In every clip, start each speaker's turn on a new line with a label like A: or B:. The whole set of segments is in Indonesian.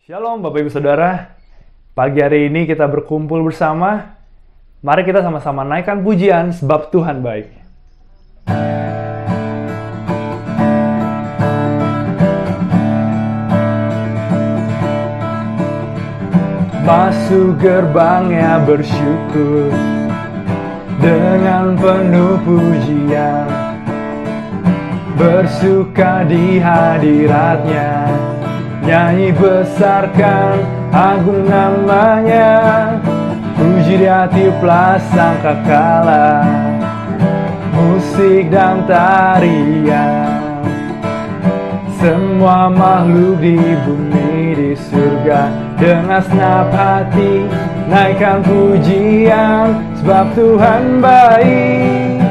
A: Shalom Bapak Ibu Saudara, pagi hari ini kita berkumpul bersama. Mari kita sama-sama naikkan pujian sebab Tuhan baik. Masuk gerbangnya bersyukur dengan penuh pujian, bersuka di hadiratnya. Nyanyi besarkan agung namanya, puji di hati sangkakala, musik dan tarian. Semua makhluk di bumi di surga dengan senap hati naikkan pujian, sebab Tuhan baik,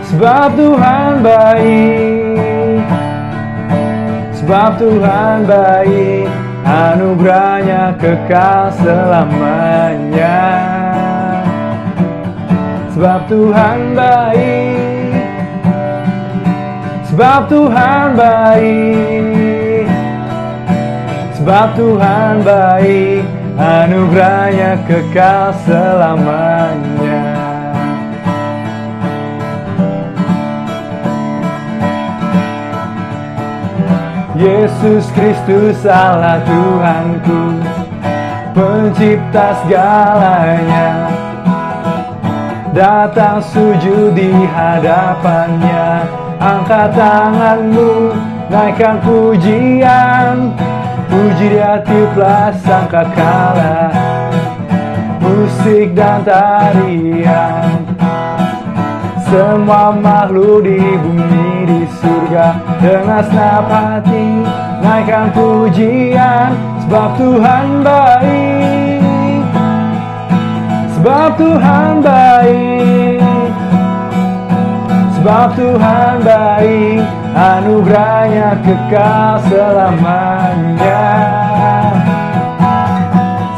A: sebab Tuhan baik. Sebab Tuhan baik, anugerahnya kekal selamanya. Sebab Tuhan baik, sebab Tuhan baik. Sebab Tuhan baik, anugerahnya kekal selamanya. Yesus Kristus Allah Tuhanku, pencipta segalanya, datang sujud di hadapannya. Angkat tanganmu, naikkan pujian, puji di hati sangkakala, musik dan tarian. Semua makhluk di bumi di surga dengan senap hati naikkan pujian, sebab Tuhan baik, sebab Tuhan baik. Sebab Tuhan baik, anugerahnya kekal selamanya.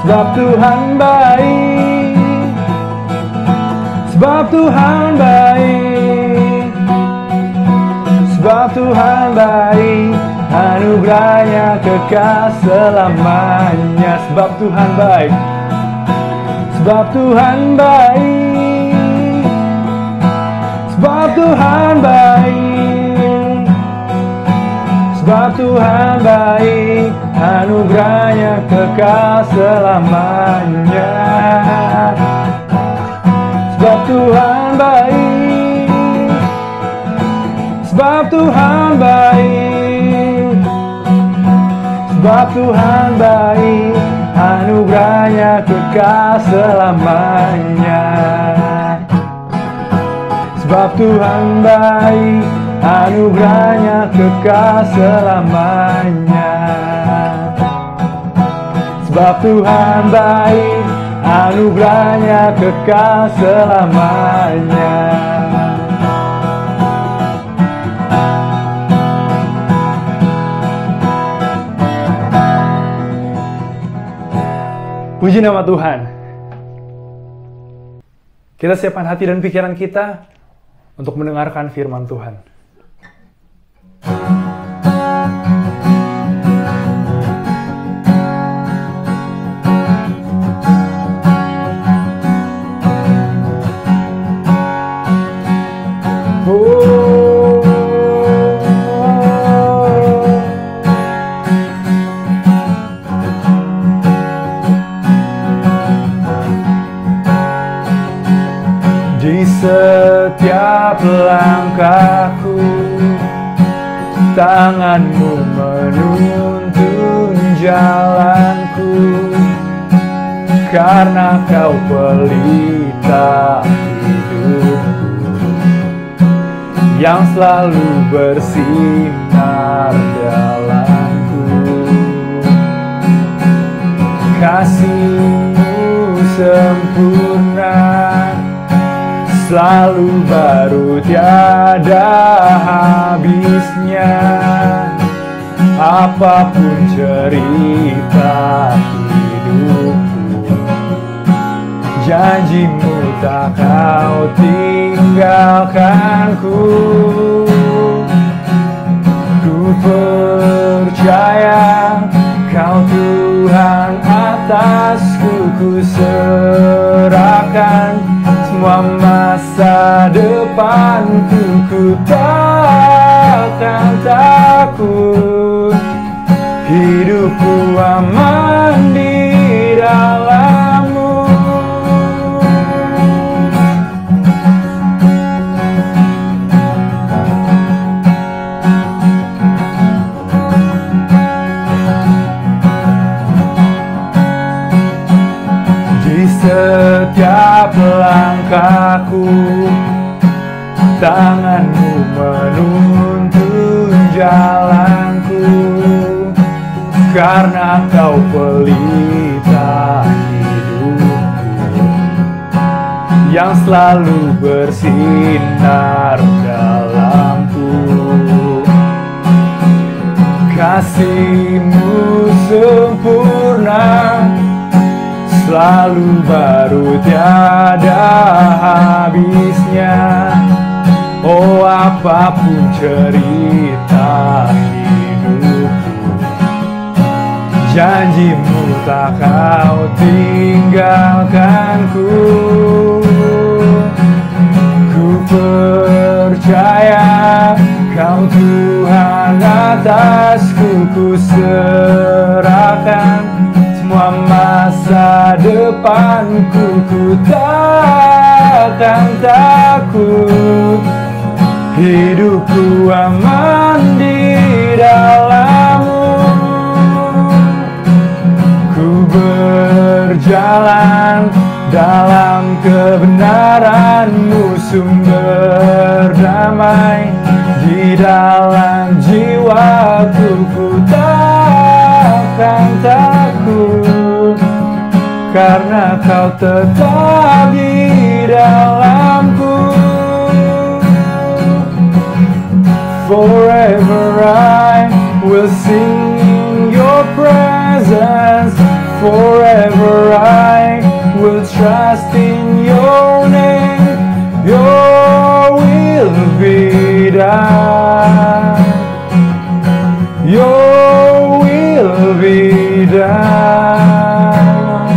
A: Sebab Tuhan baik, sebab Tuhan baik. Sebab Tuhan baik, anugerahnya kekal selamanya. Sebab Tuhan baik, sebab Tuhan baik. Sebab Tuhan baik, sebab Tuhan baik, anugerahnya kekal selamanya. Sebab Tuhan baik, sebab Tuhan baik. Sebab Tuhan baik, anugerahnya kekal selamanya. Sebab Tuhan baik, anugerahnya kekal selamanya. Sebab Tuhan baik, anugerahnya kekal selamanya. Puji nama Tuhan. Kita siapkan hati dan pikiran kita untuk mendengarkan firman Tuhan. Di setiap langkahku, tanganmu menuntun jalanku, karena kau pelita hidupku, yang selalu bersinar dalamku. Kasih-Mu sempurna, selalu baru tiada habisnya. Apapun cerita hidupku, janji-Mu tak kau tinggalkanku. Ku percaya Kau Tuhan atasku, ku serahkan semua masa depanku. Ku takkan takut, hidupku aman di dalam-Mu. Di setiap langkahku, tangan-Mu menuntun jalanku, karena Kau pelita hidupku yang selalu bersinar dalamku. Kasih-Mu sempurna, selalu baru tiada habisnya. Oh, apapun cerita hidupku, janji-Mu tak Kau tinggalkanku. Ku percaya Kau Tuhan atasku, ku serahkan semua masa depanku. Ku takkan takut, hidupku aman di dalam-Mu. Ku berjalan dalam kebenaran-Mu, sumber damai di dalam jiwaku. Ku takkan takut, karena Kau tetap di dalamku. Forever I will sing Your presence, forever I will trust in Your name. Your will be done, Your will be done.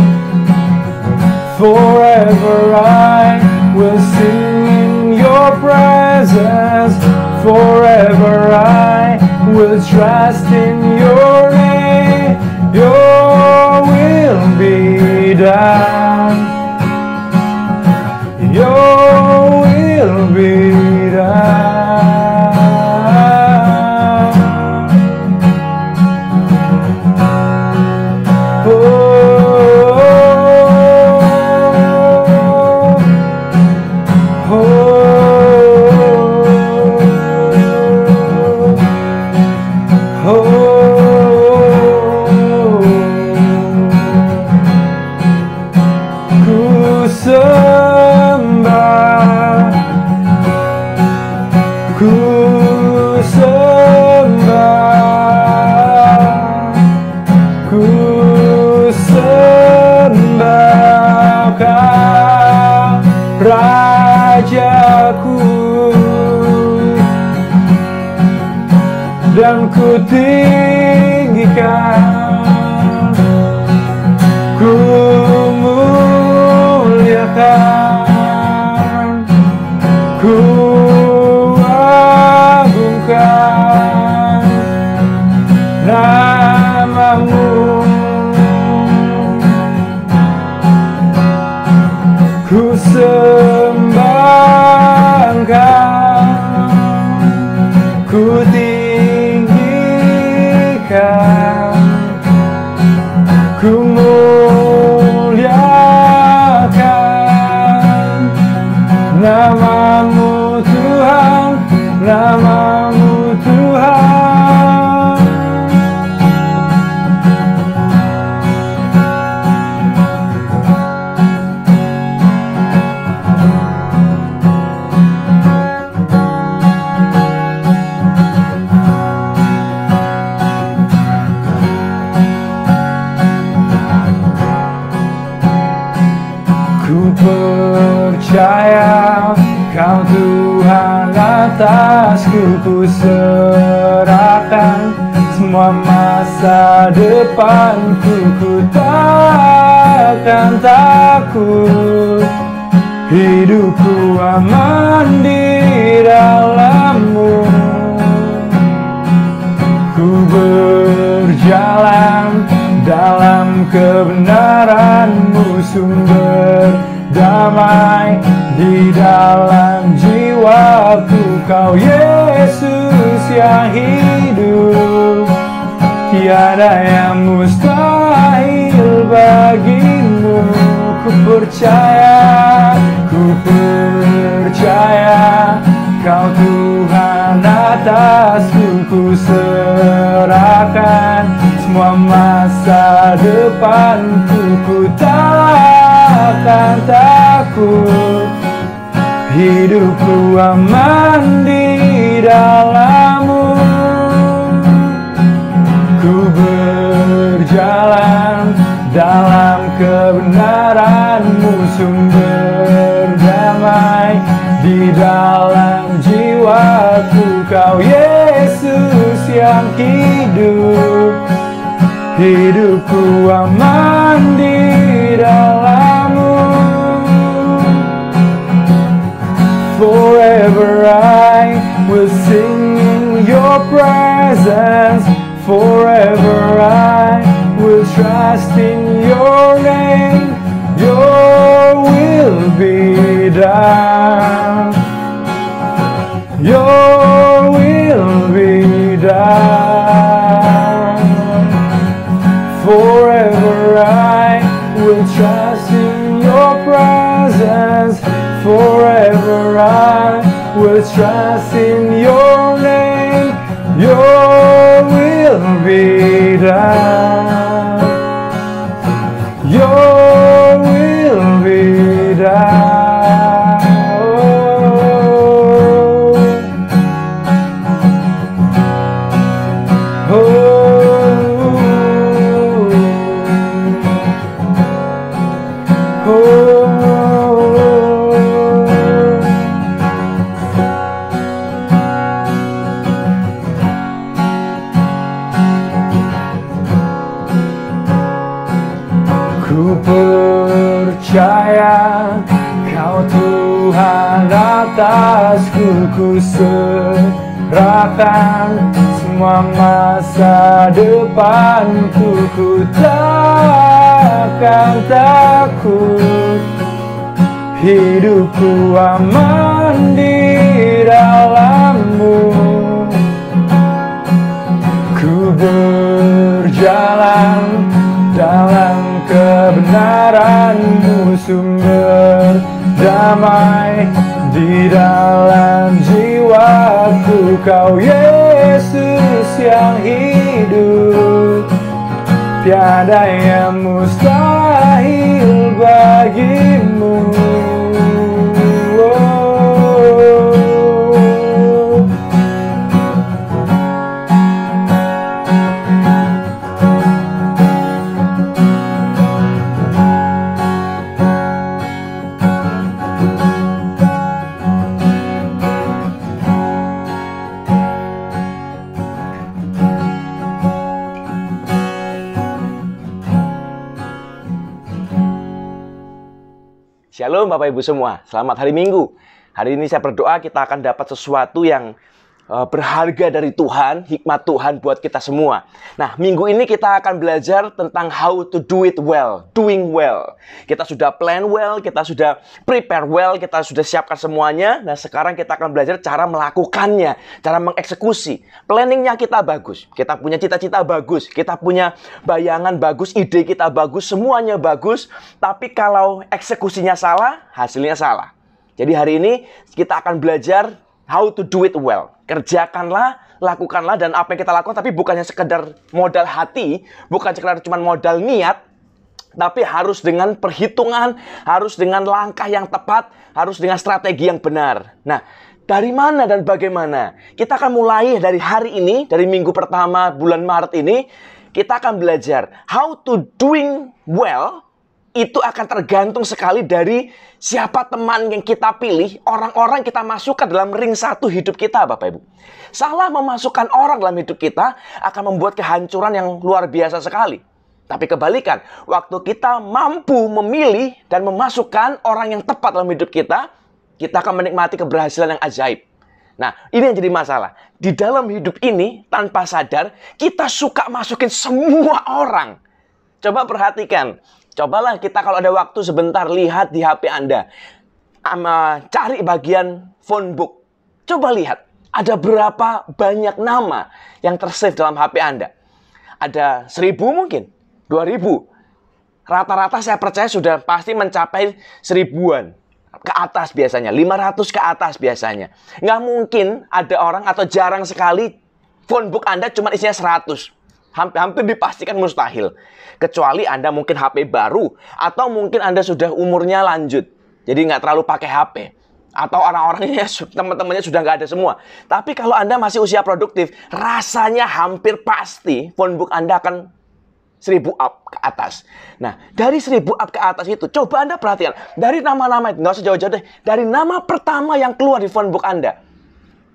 A: Forever I will sing Your presence, forever I will trust in Your name. Your will be done, Your will be done. Dan ku tinggikan, ku muliakan, ku agungkan nama-Mu. Ku sembahkan, ku ku muliakan nama-Mu Tuhan, nama-Mu Tuhan. Percaya Kau Tuhan atasku, ku serahkan semua masa depanku. Ku takkan takut, hidupku aman di dalam-Mu. Ku berjalan dalam kebenaran-Mu, sumber damai di dalam jiwaku. Kau Yesus yang hidup, tiada yang mustahil bagimu. Ku percaya Kau Tuhan atasku. Ku serahkan semua masa depanku. Ku takkan takut, hidupku aman di dalam-Mu. Ku berjalan dalam kebenaran-Mu, sumber damai di dalam jiwaku. Kau Yesus yang hidup, hidupku aman di dalam-Mu. Forever I will sing in your presence. Forever I will trust in your name. Your will be done. Your will be done. Forever I will trust in your presence. Forever I will trust in your name. Your will be done. Your will be done. Ku percaya Kau Tuhan atasku. Ku serahkan semua masa depanku. Ku takkan takut, hidupku aman di dalam-Mu. Ku berjalan dalam kebenaran-Mu, sumber damai di dalam jiwaku. Kau Yesus yang hidup, tiada yang mustahil bagimu.
B: Shalom Bapak Ibu semua, selamat hari Minggu. Hari ini saya berdoa kita akan dapat sesuatu yang berharga dari Tuhan, hikmat Tuhan buat kita semua. Nah, minggu ini kita akan belajar tentang how to do it well, doing well. Kita sudah plan well, kita sudah prepare well, kita sudah siapkan semuanya. Nah, sekarang kita akan belajar cara melakukannya, cara mengeksekusi. Planningnya kita bagus, kita punya cita-cita bagus, kita punya bayangan bagus, ide kita bagus, semuanya bagus. Tapi kalau eksekusinya salah, hasilnya salah. Jadi hari ini kita akan belajar how to do it well. Kerjakanlah, lakukanlah, dan apa yang kita lakukan tapi bukannya sekedar modal hati, bukan sekedar cuma modal niat, tapi harus dengan perhitungan, harus dengan langkah yang tepat, harus dengan strategi yang benar. Nah, dari mana dan bagaimana? Kita akan mulai dari hari ini, dari minggu pertama bulan Maret ini, kita akan belajar how to doing well itu akan tergantung sekali dari siapa teman yang kita pilih, orang-orang kita masukkan dalam ring satu hidup kita, Bapak Ibu. Salah memasukkan orang dalam hidup kita akan membuat kehancuran yang luar biasa sekali. Tapi kebalikan, waktu kita mampu memilih dan memasukkan orang yang tepat dalam hidup kita akan menikmati keberhasilan yang ajaib. Nah, ini yang jadi masalah. Di dalam hidup ini, tanpa sadar, kita suka masukin semua orang. Coba perhatikan. Cobalah kita kalau ada waktu sebentar, lihat di HP Anda. Cari bagian phone book. Coba lihat. Ada berapa banyak nama yang tersave dalam HP Anda. Ada 1.000 mungkin. 2.000. Rata-rata saya percaya sudah pasti mencapai 1.000-an. Ke atas biasanya, 500 ke atas biasanya. Nggak mungkin ada orang atau jarang sekali phone book Anda cuma isinya 100. Hampir dipastikan mustahil. Kecuali Anda mungkin HP baru, atau mungkin Anda sudah umurnya lanjut. Jadi nggak terlalu pakai HP. Atau orang-orangnya, teman-temannya sudah nggak ada semua. Tapi kalau Anda masih usia produktif, rasanya hampir pasti phone book Anda akan 1.000 up ke atas. Nah, dari 1.000 up ke atas itu, coba Anda perhatikan. Dari nama-nama itu, nggak usah jauh-jauh deh. Dari nama pertama yang keluar di phone book Anda.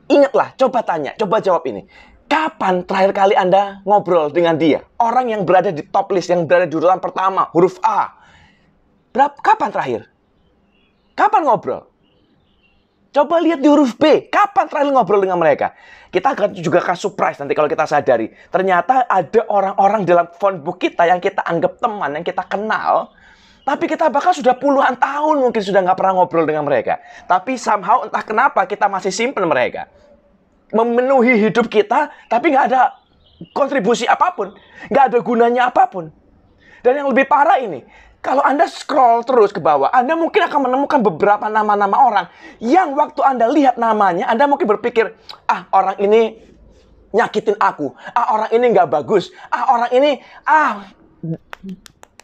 B: Ingatlah, coba tanya, coba jawab ini. Kapan terakhir kali Anda ngobrol dengan dia? Orang yang berada di top list, yang berada di urutan pertama, huruf A. Kapan terakhir? Kapan ngobrol? Coba lihat di huruf B. Kapan terakhir ngobrol dengan mereka? Kita juga akan surprise nanti kalau kita sadari. Ternyata ada orang-orang dalam phone book kita yang kita anggap teman, yang kita kenal. Tapi kita bahkan sudah puluhan tahun mungkin sudah nggak pernah ngobrol dengan mereka. Tapi somehow entah kenapa kita masih simpen mereka. Memenuhi hidup kita, tapi nggak ada kontribusi apapun. Nggak ada gunanya apapun. Dan yang lebih parah ini, kalau Anda scroll terus ke bawah, Anda mungkin akan menemukan beberapa nama-nama orang yang waktu Anda lihat namanya, Anda mungkin berpikir, orang ini nyakitin aku. Orang ini nggak bagus. Orang ini,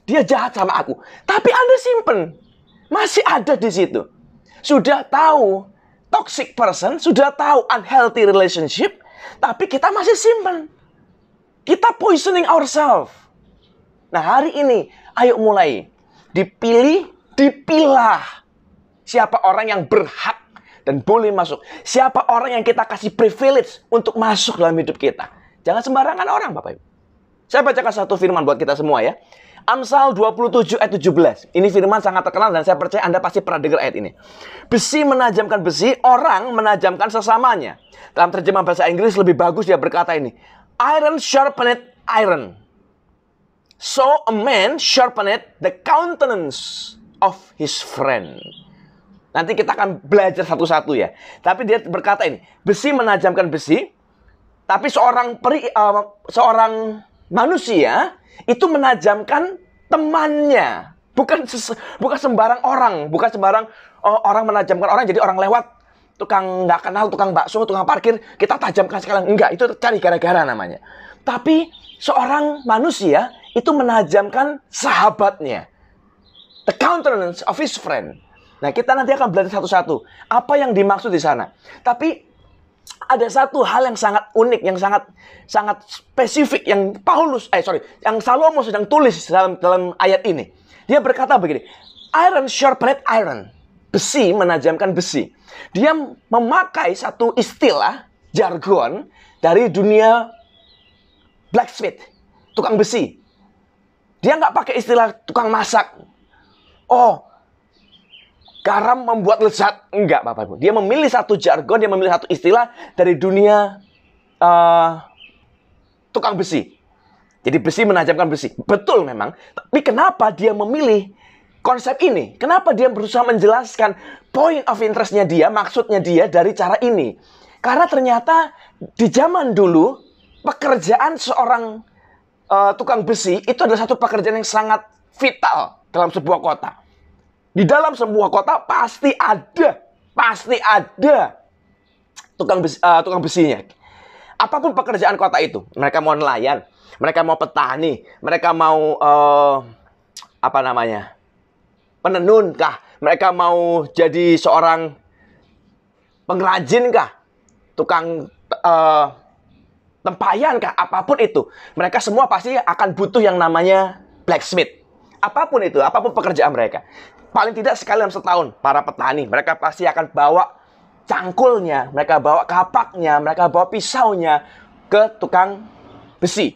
B: dia jahat sama aku. Tapi Anda simpen. Masih ada di situ. Sudah tahu toxic person, sudah tahu unhealthy relationship, tapi kita masih simpen. Kita poisoning ourselves. Nah, hari ini, ayo mulai. Dipilah. Siapa orang yang berhak dan boleh masuk. Siapa orang yang kita kasih privilege untuk masuk dalam hidup kita. Jangan sembarangan orang, Bapak Ibu. Saya bacakan satu firman buat kita semua ya. Amsal 27 ayat 17. Ini firman sangat terkenal dan saya percaya Anda pasti pernah dengar ayat ini. Besi menajamkan besi, orang menajamkan sesamanya. Dalam terjemahan bahasa Inggris lebih bagus dia berkata ini. Iron sharpened iron. So a man sharpened the countenance of his friend. Nanti kita akan belajar satu-satu ya. Tapi dia berkata ini, besi menajamkan besi, tapi seorang manusia itu menajamkan temannya. Bukan sembarang orang, bukan sembarang orang menajamkan orang jadi orang lewat, tukang nggak kenal, tukang bakso, tukang parkir, kita tajamkan sekalian. Enggak, itu cari gara-gara namanya. Tapi seorang manusia itu menajamkan sahabatnya. The countenance of his friend. Nah, kita nanti akan belajar satu-satu. Apa yang dimaksud di sana. Tapi ada satu hal yang sangat unik, yang sangat spesifik, yang yang Salomo sedang tulis dalam ayat ini. Dia berkata begini, iron sharpened iron. Besi menajamkan besi. Dia memakai satu istilah, jargon, dari dunia blacksmith, tukang besi. Dia nggak pakai istilah tukang masak. Garam membuat lezat. Enggak, Bapak Ibu. Dia memilih satu jargon, dia memilih satu istilah dari dunia tukang besi. Jadi besi menajamkan besi. Betul memang. Tapi kenapa dia memilih konsep ini? Kenapa dia berusaha menjelaskan point of interest-nya dia, maksudnya dia dari cara ini? Karena ternyata di zaman dulu, pekerjaan seorang tukang besi itu adalah satu pekerjaan yang sangat vital dalam sebuah kota. Di dalam sebuah kota pasti ada tukang besinya. Apapun pekerjaan kota itu, mereka mau nelayan, mereka mau petani, mereka mau penenun kah, mereka mau jadi seorang pengrajin kah, tukang tempayan kah, apapun itu, mereka semua pasti akan butuh yang namanya blacksmith. apapun itu, apapun pekerjaan mereka. Paling tidak sekali dalam setahun, para petani, mereka pasti akan bawa cangkulnya, mereka bawa kapaknya, mereka bawa pisaunya ke tukang besi.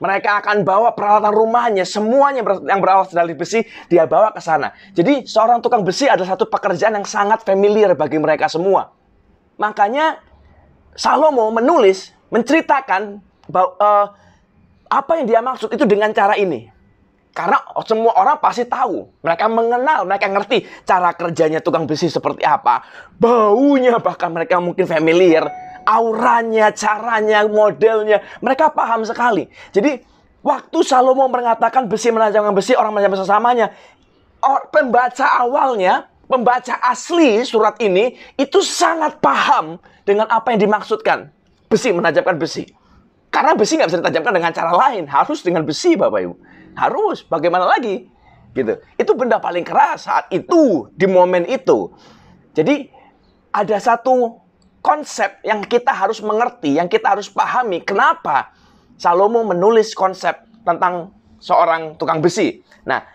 B: Mereka akan bawa peralatan rumahnya, semuanya yang berasal dari besi, dia bawa ke sana. Jadi, seorang tukang besi adalah satu pekerjaan yang sangat familiar bagi mereka semua. Makanya, Salomo menulis, menceritakan apa yang dia maksud itu dengan cara ini. Karena semua orang pasti tahu. Mereka mengenal, mereka ngerti cara kerjanya tukang besi seperti apa. Baunya bahkan mereka mungkin familiar. Auranya, caranya, modelnya. Mereka paham sekali. Jadi, waktu Salomo mengatakan besi menajamkan besi, orang menajamkan sesamanya. Pembaca awalnya, pembaca asli surat ini, itu sangat paham dengan apa yang dimaksudkan. Besi menajamkan besi. Karena besi nggak bisa ditajamkan dengan cara lain. Harus dengan besi, Bapak Ibu. Harus. Bagaimana lagi? Gitu. Itu benda paling keras saat itu, di momen itu. Jadi, ada satu konsep yang kita harus mengerti, yang kita harus pahami. Kenapa Salomo menulis konsep tentang seorang tukang besi? Nah,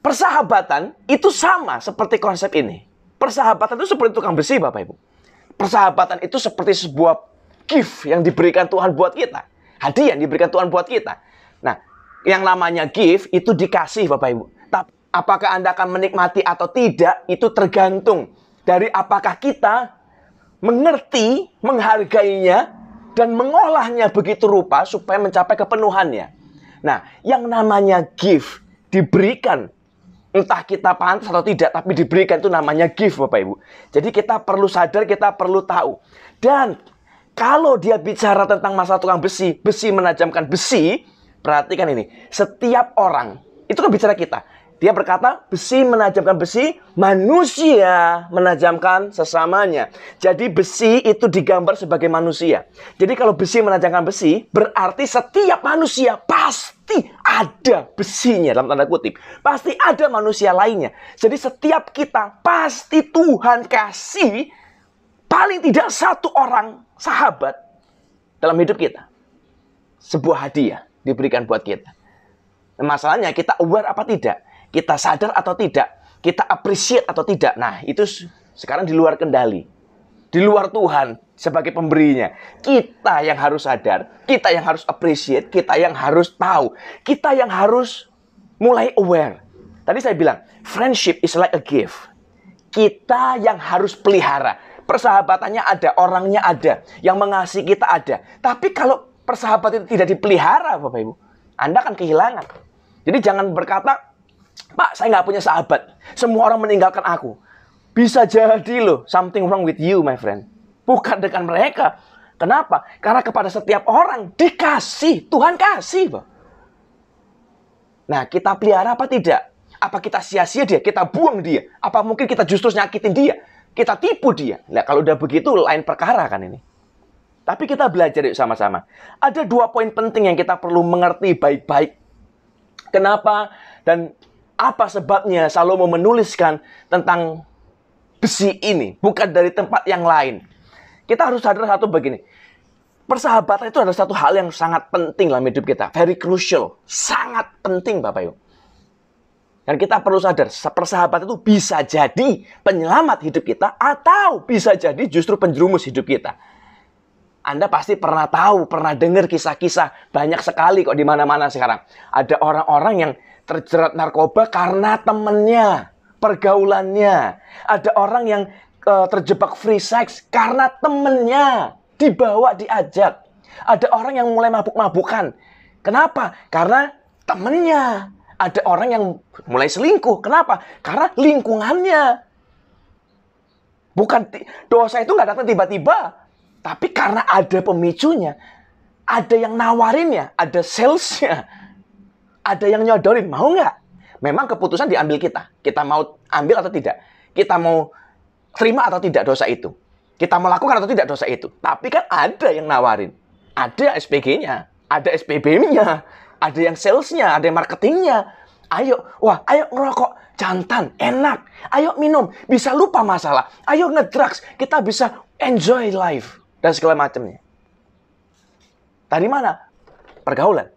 B: persahabatan itu sama seperti konsep ini. Persahabatan itu seperti tukang besi, Bapak Ibu. Persahabatan itu seperti sebuah gift yang diberikan Tuhan buat kita. Hadiah yang diberikan Tuhan buat kita. Nah, yang namanya gift itu dikasih, Bapak Ibu. Tapi apakah Anda akan menikmati atau tidak, itu tergantung dari apakah kita mengerti, menghargainya, dan mengolahnya begitu rupa supaya mencapai kepenuhannya. Nah, yang namanya gift diberikan, entah kita pantas atau tidak, tapi diberikan itu namanya gift, Bapak Ibu. Jadi kita perlu sadar, kita perlu tahu. Dan kalau dia bicara tentang masalah tukang besi, besi menajamkan besi, perhatikan ini, setiap orang, itu kan bicara kita. Dia berkata, besi menajamkan besi, manusia menajamkan sesamanya. Jadi besi itu digambar sebagai manusia. Jadi kalau besi menajamkan besi, berarti setiap manusia pasti ada besinya, dalam tanda kutip. Pasti ada manusia lainnya. Jadi setiap kita pasti Tuhan kasih paling tidak satu orang sahabat dalam hidup kita. Sebuah hadiah diberikan buat kita. Nah, masalahnya kita aware apa tidak? Kita sadar atau tidak? Kita appreciate atau tidak? Nah, itu sekarang di luar kendali. Di luar Tuhan sebagai pemberinya. Kita yang harus sadar, kita yang harus appreciate, kita yang harus tahu, kita yang harus mulai aware. Tadi saya bilang, friendship is like a gift. Kita yang harus pelihara. Persahabatannya ada, orangnya ada, yang mengasihi kita ada. Tapi kalau persahabatan itu tidak dipelihara, Bapak Ibu, Anda akan kehilangan. Jadi jangan berkata, Pak, saya nggak punya sahabat. Semua orang meninggalkan aku. Bisa jadi loh, something wrong with you, my friend. Bukan dengan mereka. Kenapa? Karena kepada setiap orang dikasih. Tuhan kasih, Pak. Nah, kita pelihara apa tidak? Apa kita sia-sia dia? Kita buang dia? Apa mungkin kita justru nyakitin dia? Kita tipu dia? Nah, kalau udah begitu, lain perkara kan ini. Tapi kita belajar yuk sama-sama. Ada 2 poin penting yang kita perlu mengerti baik-baik. Kenapa dan apa sebabnya Salomo menuliskan tentang besi ini, bukan dari tempat yang lain. Kita harus sadar satu begini. Persahabatan itu adalah satu hal yang sangat penting dalam hidup kita. Very crucial. Sangat penting, Bapak Ibu. Dan kita perlu sadar, persahabatan itu bisa jadi penyelamat hidup kita atau bisa jadi justru penjerumus hidup kita. Anda pasti pernah tahu, pernah dengar kisah-kisah. Banyak sekali kok di mana-mana sekarang. Ada orang-orang yang terjerat narkoba karena temennya, pergaulannya. Ada orang yang terjebak free sex karena temennya, dibawa, diajak. Ada orang yang mulai mabuk-mabukan. Kenapa? Karena temennya. Ada orang yang mulai selingkuh. Kenapa? Karena lingkungannya. Bukan dosa itu nggak datang tiba-tiba. Tapi karena ada pemicunya, ada yang nawarinnya, ada salesnya, ada yang nyodorin. Mau nggak? Memang keputusan diambil kita. Kita mau ambil atau tidak. Kita mau terima atau tidak dosa itu. Kita mau lakukan atau tidak dosa itu. Tapi kan ada yang nawarin. Ada SPG-nya, ada SPB-nya, ada yang salesnya, ada yang marketingnya. Ayo, wah, ayo ngerokok, jantan, enak. Ayo minum, bisa lupa masalah. Ayo ngedrugs, kita bisa enjoy life. Dan segala macamnya. Dari mana? Pergaulan.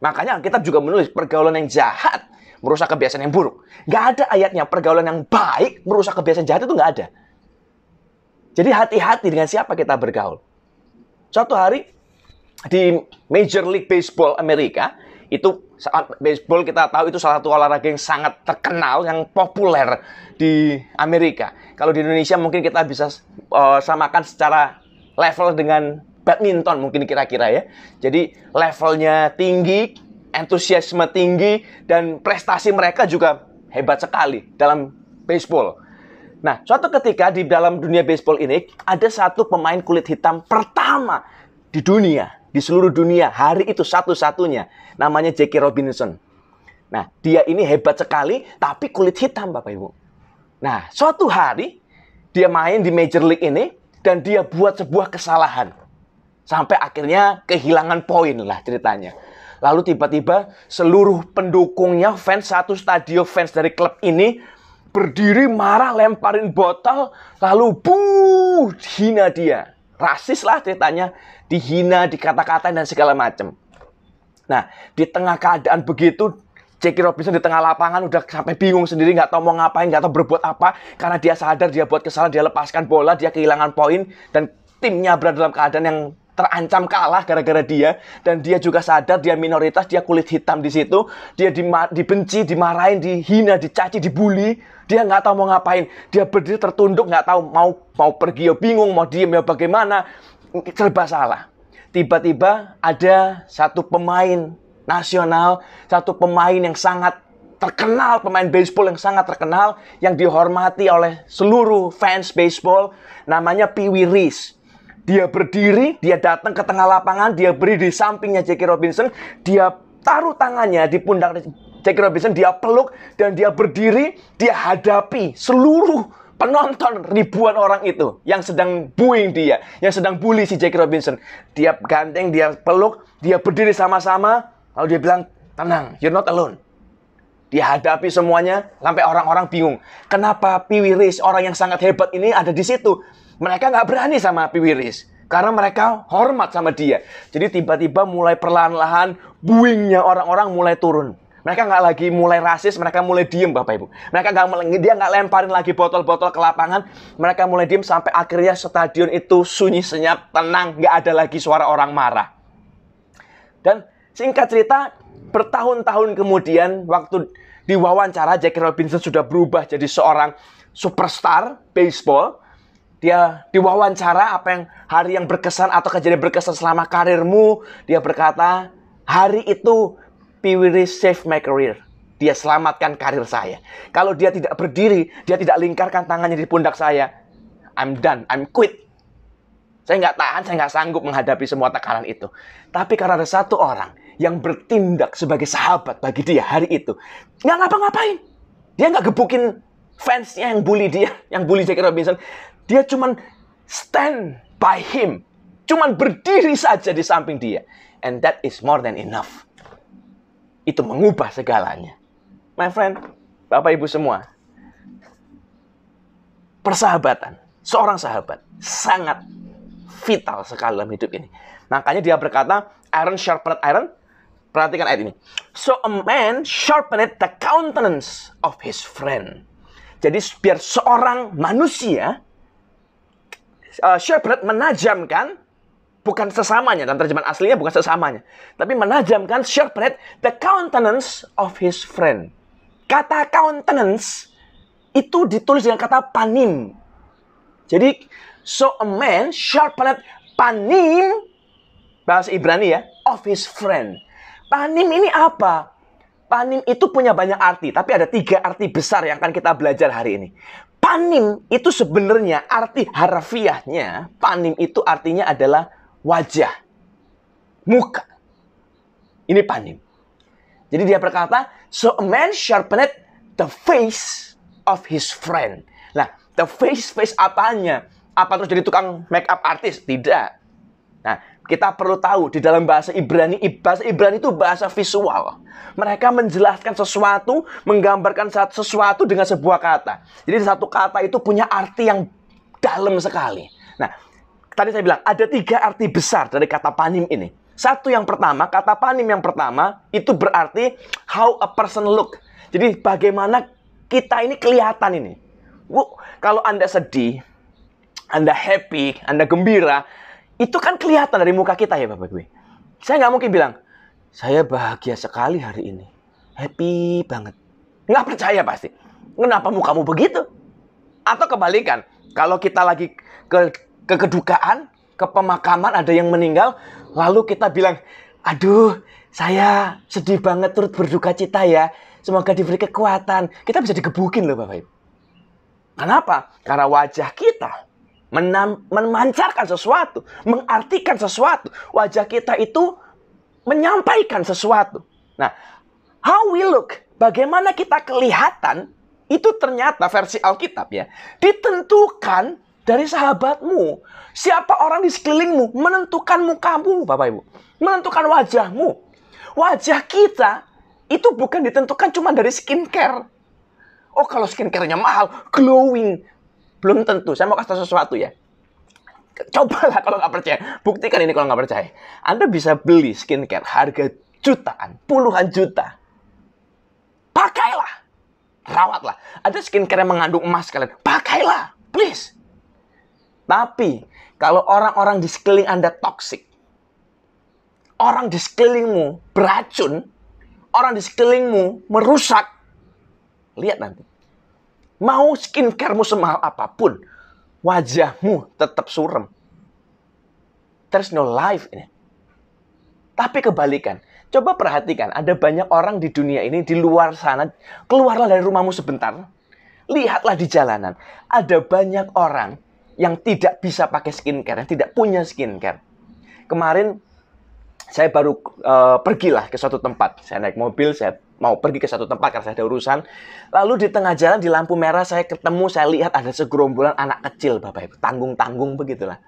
B: Makanya kita juga menulis pergaulan yang jahat merusak kebiasaan yang buruk. Nggak ada ayatnya pergaulan yang baik merusak kebiasaan jahat, itu nggak ada. Jadi hati-hati dengan siapa kita bergaul. Suatu hari di Major League Baseball Amerika, itu baseball kita tahu itu salah satu olahraga yang sangat terkenal, yang populer di Amerika. Kalau di Indonesia mungkin kita bisa samakan secara level dengan badminton mungkin kira-kira ya. Jadi levelnya tinggi, antusiasme tinggi, dan prestasi mereka juga hebat sekali dalam baseball. Nah, suatu ketika di dalam dunia baseball ini ada satu pemain kulit hitam pertama di dunia, di seluruh dunia, hari itu satu-satunya. Namanya Jackie Robinson. Nah, dia ini hebat sekali, tapi kulit hitam, Bapak Ibu. Nah, suatu hari, dia main di Major League ini, dan dia buat sebuah kesalahan. Sampai akhirnya kehilangan poin lah ceritanya. Lalu tiba-tiba seluruh pendukungnya, satu stadion fans dari klub ini, berdiri marah, lemparin botol, lalu hina dia. Rasis lah ceritanya, dihina, dikata-katain, dan segala macam. Nah, di tengah keadaan begitu, Jackie Robinson di tengah lapangan udah sampai bingung sendiri, nggak tahu mau ngapain, nggak tahu berbuat apa, karena dia sadar dia buat kesalahan, dia lepaskan bola, dia kehilangan poin, dan timnya berada dalam keadaan yang terancam kalah gara-gara dia, dan dia juga sadar dia minoritas, dia kulit hitam di situ, dia dibenci, dimarahin, dihina, dicaci, dibully, dia nggak tahu mau ngapain, dia berdiri tertunduk, nggak tahu mau pergi ya bingung, mau diem ya bagaimana, serba salah. Tiba-tiba ada satu pemain nasional, satu pemain yang sangat terkenal, pemain baseball yang sangat terkenal, yang dihormati oleh seluruh fans baseball, namanya Pee Wee Reese. Dia berdiri, dia datang ke tengah lapangan, dia berdiri di sampingnya Jackie Robinson, dia taruh tangannya di pundak Jackie Robinson, dia peluk, dan dia berdiri, dia hadapi seluruh penonton ribuan orang itu yang sedang booing dia, yang sedang bully si Jackie Robinson. Dia gandeng, dia peluk, dia berdiri sama-sama, lalu dia bilang, tenang, you're not alone. Dia hadapi semuanya, sampai orang-orang bingung. Kenapa Pee Wee Reese, orang yang sangat hebat ini ada di situ? Mereka nggak berani sama Pee Wee Reese, karena mereka hormat sama dia. Jadi tiba-tiba mulai perlahan-lahan, booingnya orang-orang mulai turun. Mereka nggak lagi mulai rasis, mereka mulai diem, Bapak Ibu. Dia nggak lemparin lagi botol-botol ke lapangan. Mereka mulai diem sampai akhirnya stadion itu sunyi senyap, tenang, nggak ada lagi suara orang marah. Dan singkat cerita, bertahun-tahun kemudian, waktu diwawancara, Jackie Robinson sudah berubah jadi seorang superstar baseball. Dia diwawancara hari yang berkesan atau kejadian berkesan selama karirmu. Dia berkata, hari itu Pee Wee Reese saved my career. Dia selamatkan karir saya. Kalau dia tidak berdiri, dia tidak lingkarkan tangannya di pundak saya, I'm done, I'm quit. Saya nggak tahan, saya nggak sanggup menghadapi semua tekanan itu. Tapi karena ada satu orang yang bertindak sebagai sahabat bagi dia hari itu, nggak ngapa-ngapain. Dia nggak gebukin fansnya yang bully dia, yang bully Jackie Robinson. Dia cuman stand by him. Cuman berdiri saja di samping dia. And that is more than enough. Itu mengubah segalanya. My friend, Bapak Ibu semua, persahabatan, seorang sahabat, sangat vital sekali dalam hidup ini. Makanya dia berkata, iron sharpened iron. Perhatikan ayat ini. So a man sharpened the countenance of his friend. Jadi biar seorang manusia, sharpened menajamkan, bukan sesamanya, dalam terjemahan aslinya bukan sesamanya, tapi menajamkan, sharpened the countenance of his friend. Kata countenance itu ditulis dengan kata panim. Jadi, so a man sharpened panim, bahasa Ibrani ya, of his friend. Panim ini apa? Panim itu punya banyak arti, tapi ada 3 arti besar yang akan kita belajar hari ini. Panim itu sebenarnya arti harfiahnya, panim itu artinya adalah wajah, muka. Ini panim. Jadi dia berkata, so a man sharpened the face of his friend. Nah, the face apanya? Apa terus jadi tukang make up artist? Tidak. Nah, kita perlu tahu di dalam bahasa Ibrani itu bahasa visual. Mereka menjelaskan sesuatu, menggambarkan sesuatu dengan sebuah kata. Jadi satu kata itu punya arti yang dalam sekali. Nah, tadi saya bilang, ada 3 arti besar dari kata panim ini. Satu yang pertama, kata panim yang pertama, itu berarti how a person look. Jadi bagaimana kita ini kelihatan ini. Bu, kalau Anda sedih, Anda happy, Anda gembira, itu kan kelihatan dari muka kita ya Bapak Ibu. Saya nggak mungkin bilang, saya bahagia sekali hari ini. Happy banget. Nggak percaya pasti. Kenapa mukamu begitu? Atau kebalikan, kalau kita lagi ke kedukaan, ke pemakaman, ada yang meninggal, lalu kita bilang, aduh, saya sedih banget turut berduka cita ya. Semoga diberi kekuatan. Kita bisa digebukin loh Bapak Ibu. Kenapa? Karena wajah kita memancarkan sesuatu, mengartikan sesuatu. Wajah kita itu menyampaikan sesuatu. Nah, how we look, bagaimana kita kelihatan, itu ternyata versi Alkitab ya, ditentukan dari sahabatmu. Siapa orang di sekelilingmu menentukan mukamu, Bapak Ibu. Menentukan wajahmu. Wajah kita itu bukan ditentukan cuma dari skincare. Oh, kalau skincare-nya mahal, glowing. Belum tentu. Saya mau kasih sesuatu ya. Cobalah kalau nggak percaya. Buktikan ini kalau nggak percaya. Anda bisa beli skincare harga jutaan, puluhan juta. Pakailah. Rawatlah. Ada skincare yang mengandung emas kalian. Pakailah. Please. Tapi, kalau orang-orang di sekeliling Anda toksik, orang di sekelilingmu beracun, orang di sekelilingmu merusak, lihat nanti. Mau skincare-mu semahal apapun, wajahmu tetap suram. There's no life in it. Tapi kebalikan. Coba perhatikan, ada banyak orang di dunia ini, di luar sana, keluarlah dari rumahmu sebentar. Lihatlah di jalanan. Ada banyak orang yang tidak bisa pakai skincare, yang tidak punya skincare. Kemarin, saya baru pergilah ke suatu tempat. Saya naik mobil, saya mau pergi ke satu tempat karena saya ada urusan. Lalu di tengah jalan di lampu merah saya lihat ada segerombolan anak kecil, Bapak Ibu. Tanggung-tanggung begitulah.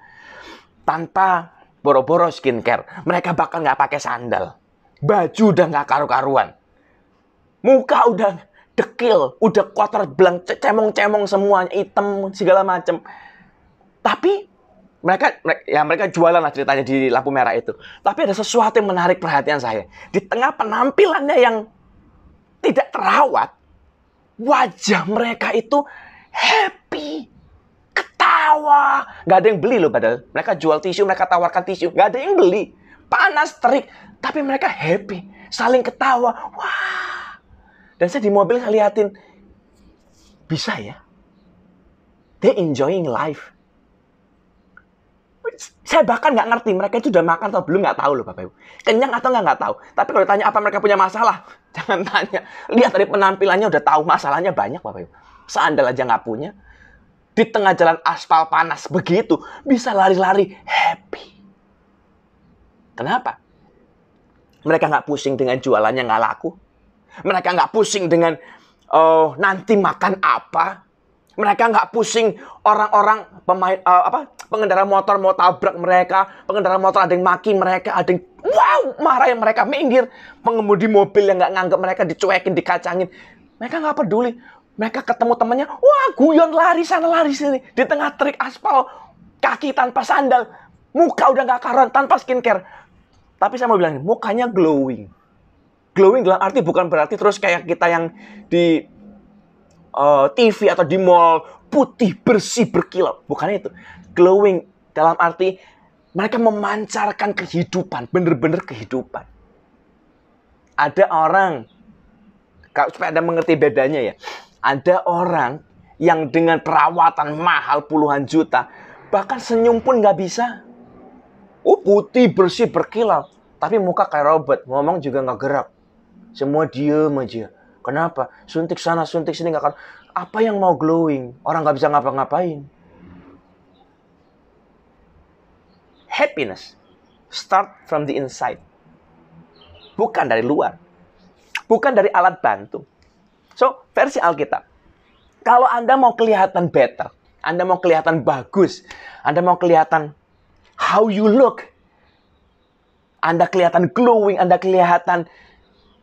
B: Tanpa boro-boro skincare. Mereka bahkan nggak pakai sandal. Baju udah nggak karu-karuan. Muka udah dekil, udah kotor belang, cemong-cemong semuanya, hitam segala macam. Tapi mereka jualan lah ceritanya di lampu merah itu. Tapi ada sesuatu yang menarik perhatian saya. Di tengah penampilannya yang tidak terawat, wajah mereka itu happy, ketawa. Gak ada yang beli loh padahal. Mereka jual tisu, mereka tawarkan tisu. Gak ada yang beli. Panas, terik. Tapi mereka happy, saling ketawa. Wah. Dan saya di mobil saya liatin. Bisa ya? They enjoying life. Saya bahkan nggak ngerti mereka itu udah makan atau belum, nggak tahu loh Bapak Ibu. Kenyang atau nggak tahu. Tapi kalau ditanya apa mereka punya masalah, jangan tanya. Lihat dari penampilannya udah tahu masalahnya banyak Bapak Ibu. Sandal aja nggak punya. Di tengah jalan aspal panas begitu bisa lari-lari happy. Kenapa? Mereka nggak pusing dengan jualannya nggak laku. Mereka nggak pusing dengan nanti makan apa. Mereka nggak pusing orang-orang pengendara motor mau tabrak mereka, pengendara motor ada yang maki mereka, ada yang marah yang mereka minggir, pengemudi mobil yang nggak nganggap mereka dicuekin, dikacangin, mereka nggak peduli. Mereka ketemu temannya, wah guyon lari sana lari sini di tengah terik aspal, kaki tanpa sandal, muka udah nggak karuan tanpa skincare. Tapi saya mau bilang, mukanya glowing. Glowing dalam arti bukan berarti terus kayak kita yang di TV atau di mall putih bersih berkilau, bukan itu. Glowing dalam arti mereka memancarkan kehidupan, bener-bener kehidupan. Ada orang, supaya Anda mengerti bedanya ya, ada orang yang dengan perawatan mahal puluhan juta, bahkan senyum pun nggak bisa. Putih bersih berkilau, tapi muka kayak robot, ngomong juga nggak gerak, semua diem aja. Kenapa? Suntik sana, suntik sini nggak akan. Apa yang mau glowing? Orang nggak bisa ngapa-ngapain. Happiness start from the inside. Bukan dari luar. Bukan dari alat bantu. So, versi Alkitab. Kalau Anda mau kelihatan better, Anda mau kelihatan bagus, Anda mau kelihatan how you look, Anda kelihatan glowing, Anda kelihatan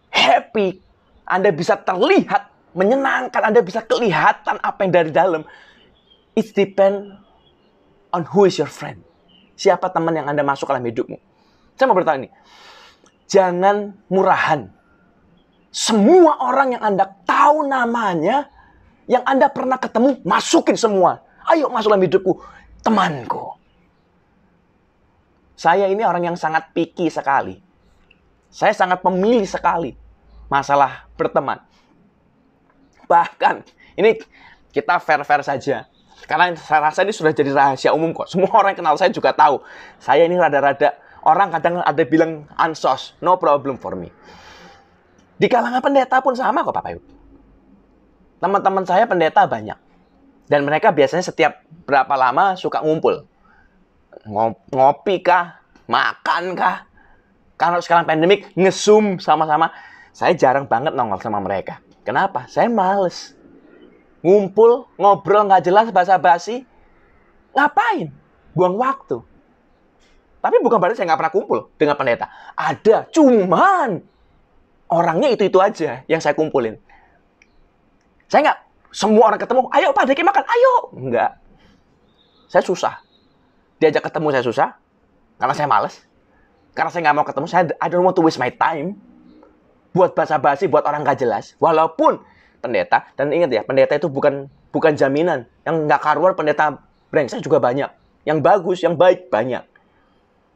B: happy, Anda bisa terlihat menyenangkan, Anda bisa kelihatan apa yang dari dalam. It depend on who is your friend. Siapa teman yang Anda masuk dalam hidupmu. Saya mau bertanya ini. Jangan murahan. Semua orang yang Anda tahu namanya, yang Anda pernah ketemu, masukin semua. Ayo masuk dalam hidupku, temanku. Saya ini orang yang sangat picky sekali. Saya sangat memilih sekali masalah berteman. Bahkan, ini kita fair-fair saja. Karena saya rasa ini sudah jadi rahasia umum kok. Semua orang yang kenal saya juga tahu. Saya ini rada-rada, orang kadang ada bilang ansos. No problem for me. Di kalangan pendeta pun sama kok Bapak Ibu. Teman-teman saya pendeta banyak. Dan mereka biasanya setiap berapa lama suka ngumpul. Ngopi kah? Makan kah? Kalau sekarang pandemik, nge-zoom sama-sama. Saya jarang banget nongol sama mereka. Kenapa? Saya males. Ngumpul, ngobrol nggak jelas, basa-basi. Ngapain? Buang waktu. Tapi bukan berarti saya nggak pernah kumpul dengan pendeta. Ada, cuman orangnya itu-itu aja yang saya kumpulin. Saya nggak, semua orang ketemu, ayo Pak Deki makan, ayo. Enggak. Saya susah. Diajak ketemu saya susah, karena saya males. Karena saya nggak mau ketemu, I don't want to waste my time. Buat basa-basi, buat orang nggak jelas. Walaupun pendeta, dan ingat ya, pendeta itu bukan jaminan. Yang nggak karuan pendeta brengsek juga banyak. Yang bagus, yang baik, banyak.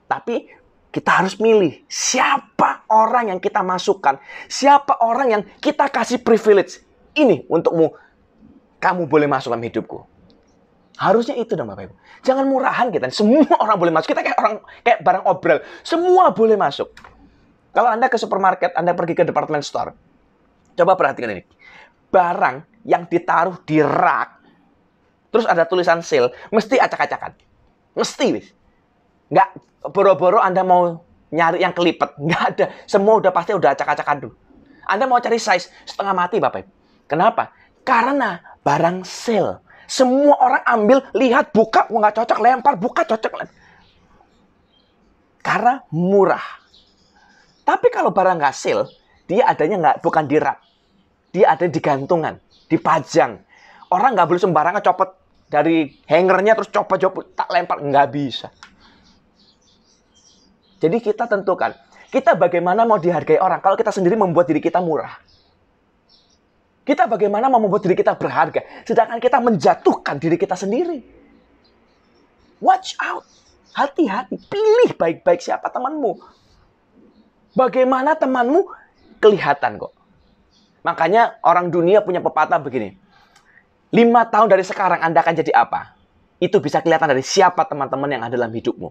B: Tapi kita harus milih siapa orang yang kita masukkan. Siapa orang yang kita kasih privilege. Ini untukmu. Kamu boleh masuk dalam hidupku. Harusnya itu dong Bapak Ibu. Jangan murahan kita. Semua orang boleh masuk. Kita kayak barang obral. Semua boleh masuk. Kalau Anda ke supermarket, Anda pergi ke department store. Coba perhatikan ini. Barang yang ditaruh di rak, terus ada tulisan sale, mesti acak-acakan. Mesti, wis. Nggak boro-boro Anda mau nyari yang kelipet. Nggak ada. Semua udah pasti udah acak-acakan dulu. Anda mau cari size setengah mati, Bapak Ibu. Kenapa? Karena barang sale. Semua orang ambil, lihat, buka, nggak cocok, lempar, buka, cocok. Karena murah. Tapi kalau barang nggak sale, dia adanya bukan di rak. Dia ada di gantungan, dipajang. Orang nggak boleh sembarangan copot dari hangernya terus copot-copot, tak lempar. Nggak bisa. Jadi kita tentukan, kita bagaimana mau dihargai orang kalau kita sendiri membuat diri kita murah. Kita bagaimana mau membuat diri kita berharga, sedangkan kita menjatuhkan diri kita sendiri. Watch out. Hati-hati. Pilih baik-baik siapa temanmu. Bagaimana temanmu kelihatan kok. Makanya orang dunia punya pepatah begini. 5 tahun dari sekarang Anda akan jadi apa? Itu bisa kelihatan dari siapa teman-teman yang ada dalam hidupmu.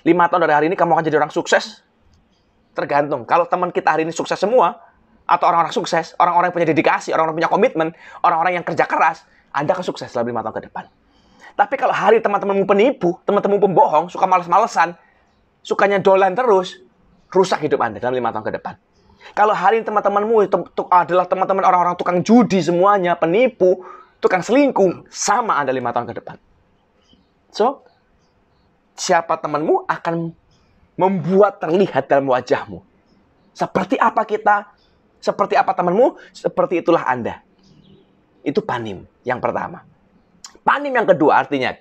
B: 5 tahun dari hari ini kamu akan jadi orang sukses. Tergantung. Kalau teman kita hari ini sukses semua, atau orang-orang sukses, orang-orang yang punya dedikasi, orang-orang punya komitmen, orang-orang yang kerja keras, Anda akan sukses dalam 5 tahun ke depan. Tapi kalau hari teman-temanmu penipu, teman-temanmu pembohong, suka males-malesan, sukanya dolan terus, rusak hidup Anda dalam 5 tahun ke depan. Kalau hari teman-temanmu adalah teman-teman orang-orang tukang judi semuanya, penipu, tukang selingkuh, sama Anda 5 tahun ke depan. So, siapa temanmu akan membuat terlihat dalam wajahmu. Seperti apa kita, seperti apa temanmu, seperti itulah Anda. Itu panim yang pertama. Panim yang kedua artinya,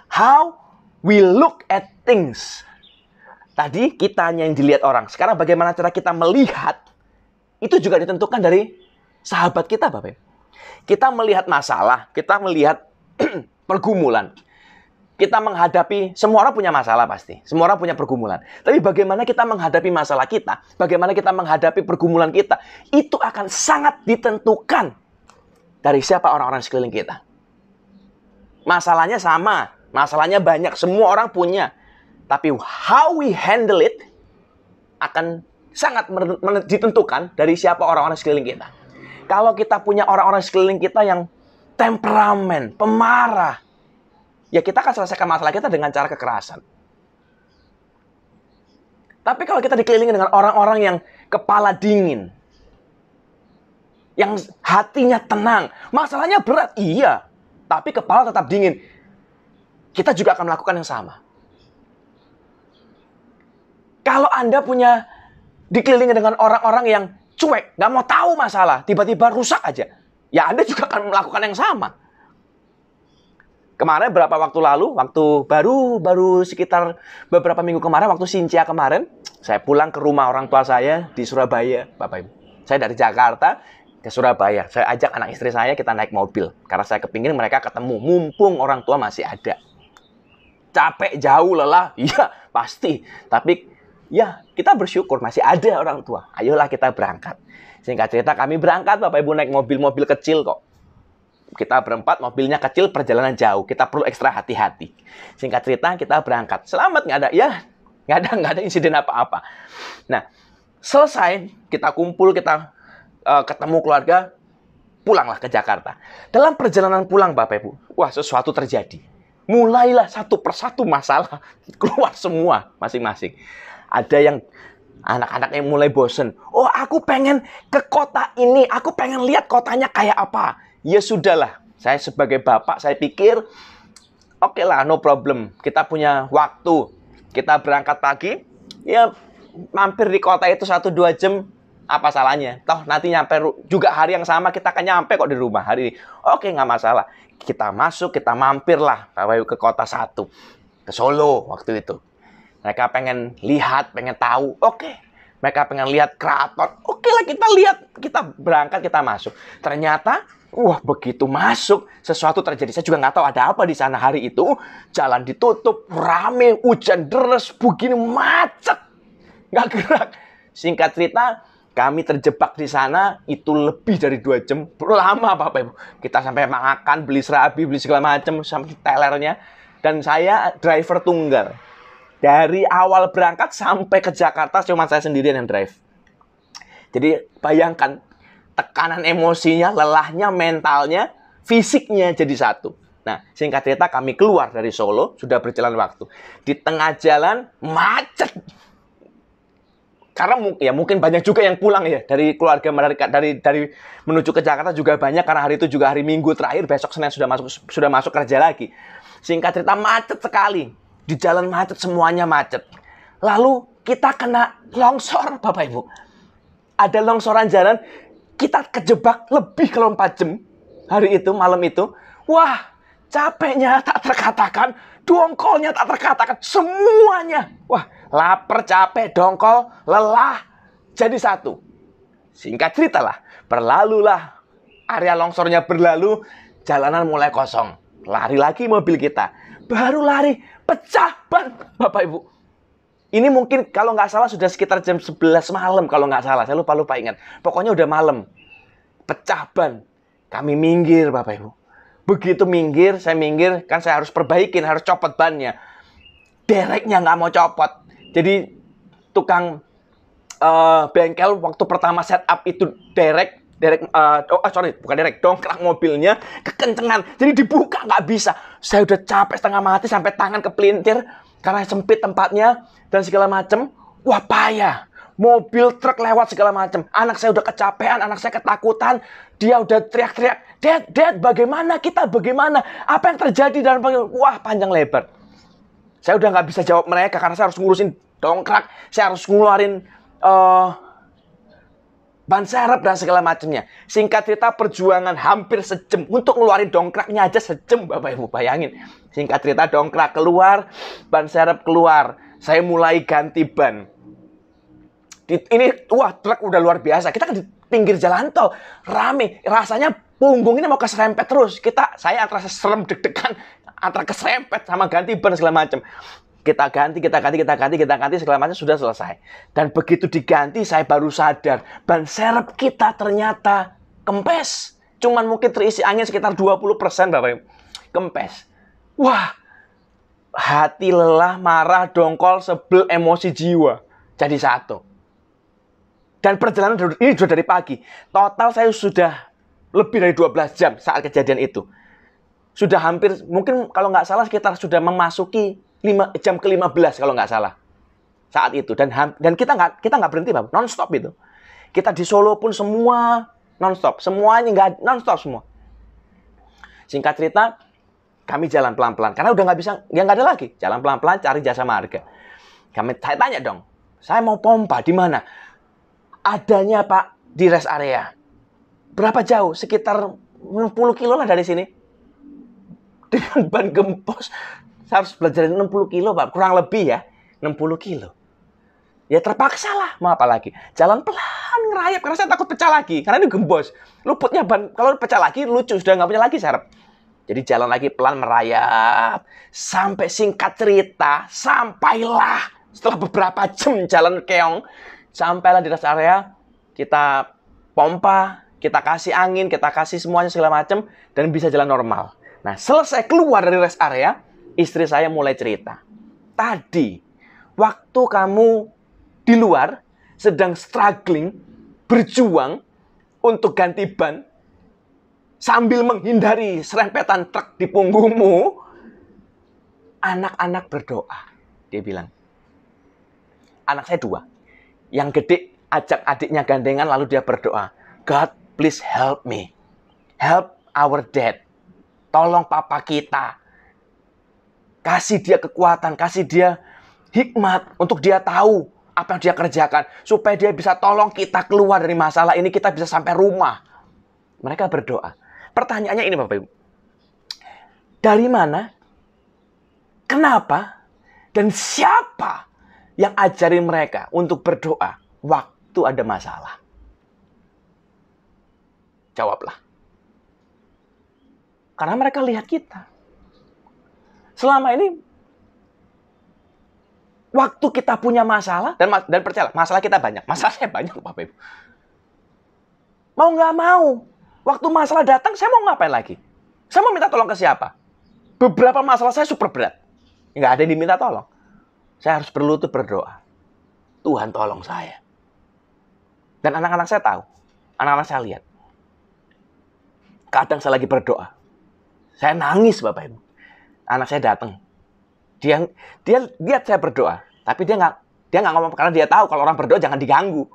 B: how we look at things. Tadi kitanya yang dilihat orang. Sekarang bagaimana cara kita melihat, itu juga ditentukan dari sahabat kita, Bapak. Kita melihat masalah, kita melihat pergumulan. Kita menghadapi, semua orang punya masalah pasti. Semua orang punya pergumulan. Tapi bagaimana kita menghadapi masalah kita, bagaimana kita menghadapi pergumulan kita, itu akan sangat ditentukan dari siapa orang-orang sekeliling kita. Masalahnya sama, masalahnya banyak, semua orang punya. Tapi how we handle it akan sangat ditentukan dari siapa orang-orang sekeliling kita. Kalau kita punya orang-orang sekeliling kita yang temperamen, pemarah, ya kita akan selesaikan masalah kita dengan cara kekerasan. Tapi kalau kita dikelilingi dengan orang-orang yang kepala dingin, yang hatinya tenang, masalahnya berat, iya, tapi kepala tetap dingin, kita juga akan melakukan yang sama. Kalau Anda punya dikelilingi dengan orang-orang yang cuek, nggak mau tahu masalah, tiba-tiba rusak aja, ya Anda juga akan melakukan yang sama. Kemarin beberapa waktu lalu, waktu baru sekitar beberapa minggu kemarin, waktu Sincia kemarin, saya pulang ke rumah orang tua saya di Surabaya, Bapak Ibu. Saya dari Jakarta ke Surabaya. Saya ajak anak istri saya, kita naik mobil. Karena saya kepingin mereka ketemu. Mumpung orang tua masih ada. Capek, jauh, lelah. Iya, pasti. Tapi ya, kita bersyukur masih ada orang tua. Ayolah kita berangkat. Singkat cerita, kami berangkat, Bapak Ibu, naik mobil-mobil kecil kok. Kita berempat, mobilnya kecil, perjalanan jauh. Kita perlu ekstra hati-hati. Singkat cerita, kita berangkat. Selamat, nggak ada insiden apa-apa. Nah, selesai, kita kumpul, kita ketemu keluarga, pulanglah ke Jakarta. Dalam perjalanan pulang, Bapak Ibu, wah, sesuatu terjadi. Mulailah satu persatu masalah keluar semua masing-masing. Ada yang anak-anak yang mulai bosen. Oh, aku pengen ke kota ini. Aku pengen lihat kotanya kayak apa. Ya sudahlah. Saya sebagai bapak, saya pikir, oke lah, no problem. Kita punya waktu. Kita berangkat pagi. Ya, mampir di kota itu 1-2 jam. Apa salahnya? Toh nanti nyampe juga hari yang sama kita akan nyampe kok di rumah hari ini. Oke, nggak masalah. Kita masuk, kita mampir lah ke kota 1. Ke Solo waktu itu. Mereka pengen lihat, pengen tahu. Oke. Mereka pengen lihat keraton. Oke lah, kita lihat. Kita berangkat, kita masuk. Ternyata, wah, begitu masuk, sesuatu terjadi. Saya juga nggak tahu ada apa di sana hari itu. Jalan ditutup, rame, hujan deras, begini macet. Nggak gerak. Singkat cerita, kami terjebak di sana itu lebih dari 2 jam. Lama, Bapak Ibu. Kita sampai makan, beli serabi, beli segala macam, sampai telernya. Dan saya driver tunggal. Dari awal berangkat sampai ke Jakarta cuma saya sendirian yang drive. Jadi bayangkan tekanan emosinya, lelahnya, mentalnya, fisiknya jadi satu. Nah, singkat cerita kami keluar dari Solo, sudah berjalan waktu. Di tengah jalan macet. Karena mungkin banyak juga yang pulang ya dari keluarga dari menuju ke Jakarta juga banyak karena hari itu juga hari Minggu terakhir, besok Senin sudah masuk kerja lagi. Singkat cerita macet sekali. Di jalan macet, semuanya macet. Lalu kita kena longsor, Bapak Ibu. Ada longsoran jalan, kita kejebak lebih kalau 4 jam. Hari itu, malam itu. Wah, capeknya tak terkatakan, dongkolnya tak terkatakan, semuanya. Wah, lapar, capek, dongkol, lelah, jadi satu. Singkat cerita lah, berlalulah. Area longsornya berlalu, jalanan mulai kosong. Lari lagi mobil kita. Baru lari, pecah ban, Bapak Ibu. Ini mungkin kalau nggak salah sudah sekitar jam 11 malam kalau nggak salah. Saya lupa ingat. Pokoknya udah malam. Pecah ban. Kami minggir, Bapak Ibu. Begitu minggir, saya minggir. Kan saya harus perbaikin, harus copot bannya. Dereknya nggak mau copot. Jadi tukang bengkel waktu pertama setup itu dongkrak mobilnya kekencengan, jadi dibuka nggak bisa. Saya udah capek setengah mati sampai tangan kepelintir karena sempit tempatnya dan segala macem. Wah, payah. Mobil truk lewat segala macem. Anak saya udah kecapean, anak saya ketakutan. Dia udah teriak-teriak, Dad, bagaimana kita? Bagaimana? Apa yang terjadi? Dan wah, panjang lebar. Saya udah nggak bisa jawab mereka karena saya harus ngurusin dongkrak, saya harus ngeluarin ban serep dan segala macamnya. Singkat cerita perjuangan hampir sejam. Untuk ngeluarin dongkraknya aja sejam, Bapak Ibu, bayangin. Singkat cerita dongkrak keluar, ban serep keluar. Saya mulai ganti ban. Ini, wah, truk udah luar biasa. Kita kan di pinggir jalan tol, rame. Rasanya punggung ini mau keserempet terus. Saya antara serem deg-degan, antara keserempet sama ganti ban segala macam. Kita ganti segala macam sudah selesai. Dan begitu diganti saya baru sadar ban serep kita ternyata kempes. Cuman mungkin terisi angin sekitar 20%, Bapak Ibu. Kempes. Wah. Hati lelah, marah, dongkol, sebel, emosi jiwa jadi satu. Dan perjalanan ini sudah dari pagi. Total saya sudah lebih dari 12 jam saat kejadian itu. Sudah hampir, mungkin kalau nggak salah sekitar sudah memasuki jam ke-15 kalau nggak salah saat itu. Dan kita nggak berhenti, Bapak, non-stop itu. Kita di Solo pun semua non-stop, semuanya nggak non-stop semua. Singkat cerita, kami jalan pelan-pelan karena udah nggak bisa, ya nggak ada lagi. Jalan pelan-pelan cari jasa marga. Saya tanya dong, saya mau pompa di mana? Adanya, Pak, di rest area. Berapa jauh? Sekitar 60 kilo lah dari sini. Dengan ban gempos. Saya harus belajar 60 kilo, Pak. Kurang lebih ya. 60 kilo. Ya terpaksa lah. Mau apa lagi? Jalan pelan. pelan ngerayap karena saya takut pecah lagi. Karena ini gembos. Luputnya ban, kalau pecah lagi lucu, sudah nggak punya lagi serep. Jadi jalan lagi pelan merayap. Sampai singkat cerita, sampailah setelah beberapa jam jalan keong, sampailah di rest area, kita pompa, kita kasih angin, kita kasih semuanya segala macam, dan bisa jalan normal. Nah, selesai keluar dari rest area, istri saya mulai cerita. Tadi, waktu kamu di luar, sedang struggling, berjuang untuk ganti ban, sambil menghindari serempetan truk di punggungmu, anak-anak berdoa. Dia bilang, anak saya 2. Yang gede ajak adiknya gandengan lalu dia berdoa. God, please help me. Help our dad. Tolong papa kita. Kasih dia kekuatan, kasih dia hikmat untuk dia tahu apa yang dia kerjakan. Supaya dia bisa tolong kita keluar dari masalah ini, kita bisa sampai rumah. Mereka berdoa. Pertanyaannya ini Bapak Ibu. Dari mana? Kenapa? Dan siapa yang ajarin mereka untuk berdoa waktu ada masalah? Jawablah. Karena mereka lihat kita. Selama ini, waktu kita punya masalah, dan percayalah, masalah kita banyak. Masalahnya banyak, Bapak Ibu. Mau nggak mau, waktu masalah datang, saya mau ngapain lagi? Saya mau minta tolong ke siapa? Beberapa masalah saya super berat. Nggak ada yang diminta tolong. Saya harus berlutut berdoa. Tuhan tolong saya. Dan anak-anak saya tahu. Anak-anak saya lihat. Kadang saya lagi berdoa. Saya nangis Bapak Ibu. Anak saya datang. Dia lihat saya berdoa. Tapi dia nggak ngomong karena dia tahu kalau orang berdoa jangan diganggu.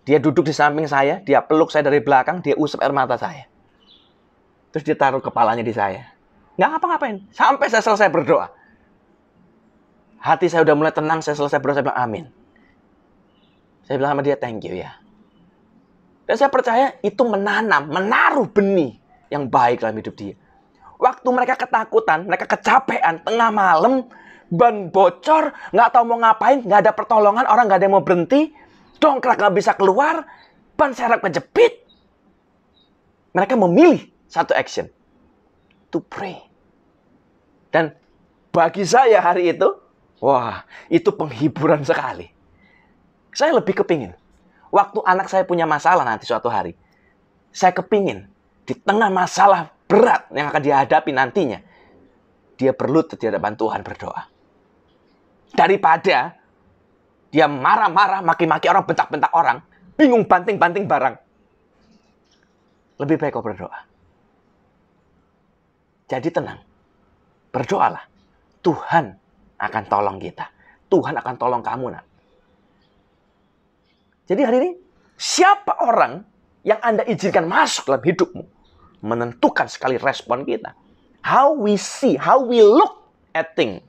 B: Dia duduk di samping saya. Dia peluk saya dari belakang. Dia usap air mata saya. Terus dia taruh kepalanya di saya. Nggak ngapa-ngapain. Sampai saya selesai berdoa. Hati saya udah mulai tenang, saya selesai berdoa, saya bilang amin. Saya bilang sama dia, thank you ya. Dan saya percaya itu menaruh benih yang baik dalam hidup dia. Waktu mereka ketakutan, mereka kecapean, tengah malam, ban bocor, nggak tahu mau ngapain, nggak ada pertolongan, orang nggak ada yang mau berhenti, dongkrak nggak bisa keluar, ban serep kejepit. Mereka memilih satu action, to pray. Dan bagi saya hari itu, wah, itu penghiburan sekali. Saya lebih kepingin. Waktu anak saya punya masalah nanti suatu hari. Saya kepingin. Di tengah masalah berat yang akan dihadapi nantinya. Dia berlutut di hadapan Tuhan berdoa. Daripada dia marah-marah, maki-maki orang, bentak-bentak orang. Bingung banting-banting barang. Lebih baik kau berdoa. Jadi tenang. Berdoalah. Tuhan akan tolong kita. Tuhan akan tolong kamu, nak. Jadi hari ini, siapa orang yang Anda izinkan masuk dalam hidupmu, menentukan sekali respon kita. How we see, how we look at things,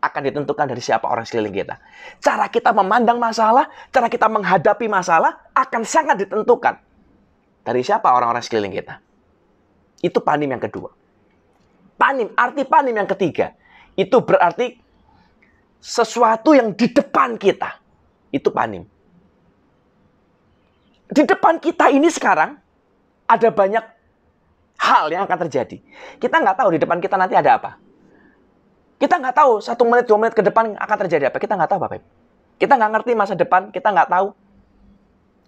B: akan ditentukan dari siapa orang sekeliling kita. Cara kita memandang masalah, cara kita menghadapi masalah, akan sangat ditentukan dari siapa orang-orang sekeliling kita. Itu panim yang kedua. Panim, arti panim yang ketiga. Itu berarti sesuatu yang di depan kita. Itu panim. Di depan kita ini sekarang ada banyak hal yang akan terjadi. Kita nggak tahu di depan kita nanti ada apa. Kita nggak tahu 1 menit, 2 menit ke depan akan terjadi apa. Kita nggak tahu, Bapak Ibu. Kita nggak ngerti masa depan, kita nggak tahu.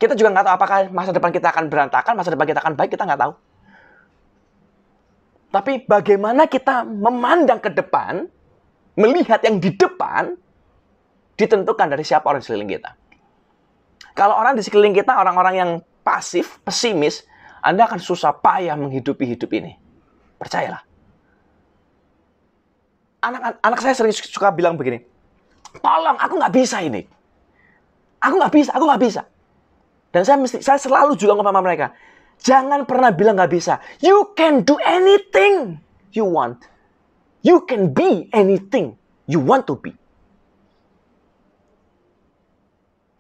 B: Kita juga nggak tahu apakah masa depan kita akan berantakan, masa depan kita akan baik, kita nggak tahu. Tapi bagaimana kita memandang ke depan, melihat yang di depan, ditentukan dari siapa orang di sekeliling kita. Kalau orang di sekeliling kita, orang-orang yang pasif, pesimis, Anda akan susah payah menghidupi hidup ini. Percayalah. Anak saya sering suka bilang begini, tolong, aku nggak bisa ini. Aku nggak bisa. Dan saya selalu juga ngomong sama mereka, jangan pernah bilang nggak bisa. You can do anything you want. You can be anything you want to be.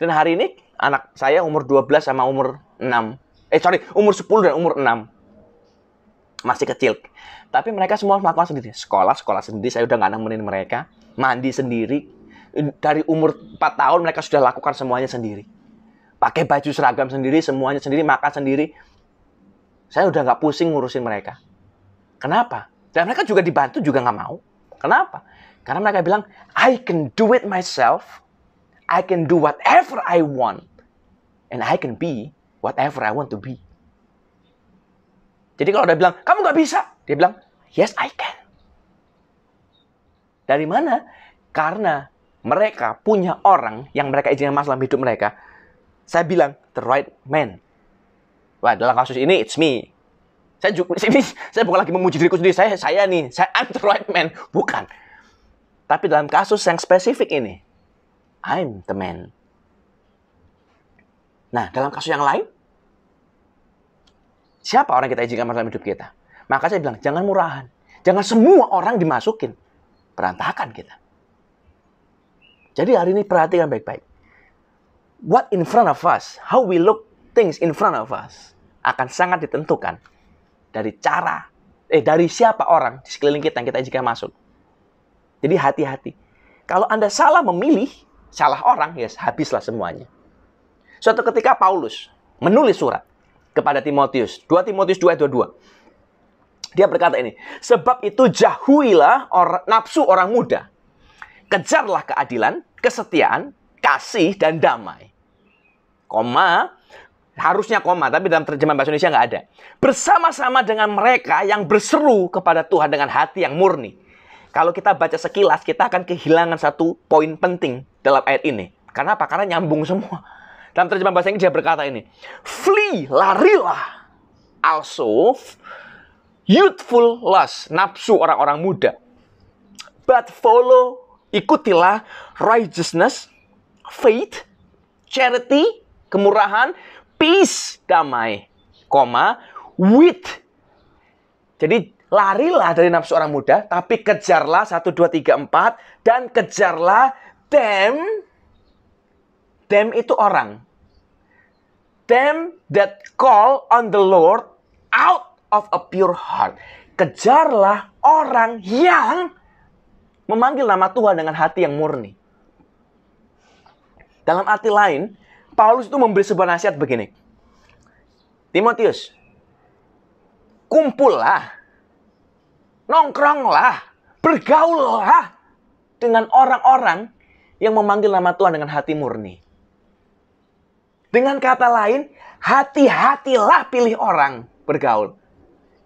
B: Dan hari ini, anak saya umur 12 sama umur 6. Umur 10 dan umur 6. Masih kecil. Tapi mereka semua melakukan sendiri. Sekolah sendiri. Saya udah nggak nemenin mereka. Mandi sendiri. Dari umur 4 tahun mereka sudah lakukan semuanya sendiri. pakai baju seragam sendiri, semuanya sendiri, makan sendiri. Saya udah nggak pusing ngurusin mereka. Kenapa? Dan mereka juga dibantu juga nggak mau. Kenapa? Karena mereka bilang, I can do it myself. I can do whatever I want. And I can be whatever I want to be. Jadi kalau dia bilang, kamu nggak bisa. Dia bilang, yes I can. Dari mana? Karena mereka punya orang yang mereka izinkan masuk dalam hidup mereka. Saya bilang, the right man. Wah, dalam kasus ini, it's me. Saya juga di sini, saya bukan lagi memuji diriku sendiri. Saya I'm the right man. Bukan. Tapi dalam kasus yang spesifik ini, I'm the man. Nah, dalam kasus yang lain, siapa orang kita izinkan masuk dalam hidup kita? Maka saya bilang, jangan murahan. Jangan semua orang dimasukin. Berantakan kita. Jadi hari ini perhatikan baik-baik. What in front of us, how we look things in front of us, akan sangat ditentukan dari dari siapa orang di sekeliling kita yang kita izinkan masuk. Jadi hati-hati. Kalau Anda salah memilih, salah orang, ya habislah semuanya. Suatu ketika Paulus menulis surat kepada Timotius, 2 Timotius 2:22. Dia berkata ini, sebab itu jauhilah nafsu orang muda. Kejarlah keadilan, kesetiaan, kasih, dan damai. Koma, harusnya koma, tapi dalam terjemahan bahasa Indonesia nggak ada. Bersama-sama dengan mereka yang berseru kepada Tuhan dengan hati yang murni. Kalau kita baca sekilas, kita akan kehilangan satu poin penting dalam ayat ini. Karena apa? Karena nyambung semua. Dalam terjemahan bahasa Inggris dia berkata ini, flee, larilah. Also, youthful lust, nafsu orang-orang muda. But follow, ikutilah righteousness, faith, charity, kemurahan, peace, damai, with. Jadi larilah dari nafsu orang muda, tapi kejarlah 1, 2, 3, 4, dan kejarlah them. Them itu orang. Them that call on the Lord out of a pure heart. Kejarlah orang yang memanggil nama Tuhan dengan hati yang murni. Dalam arti lain, Paulus itu memberi sebuah nasihat begini. Timotius, kumpullah, nongkronglah, bergaullah dengan orang-orang yang memanggil nama Tuhan dengan hati murni. Dengan kata lain, hati-hatilah pilih orang bergaul.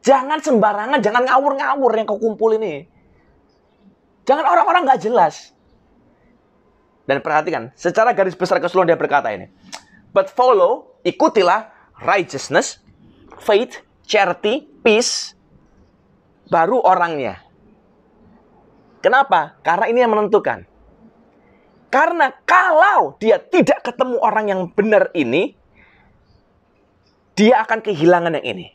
B: Jangan sembarangan, jangan ngawur-ngawur yang kau kumpul ini. Jangan orang-orang nggak jelas. Dan perhatikan, secara garis besar keseluruhan dia berkata ini. But follow, ikutilah righteousness, faith, charity, peace, baru orangnya. Kenapa? Karena ini yang menentukan. Karena kalau dia tidak ketemu orang yang benar ini, dia akan kehilangan yang ini.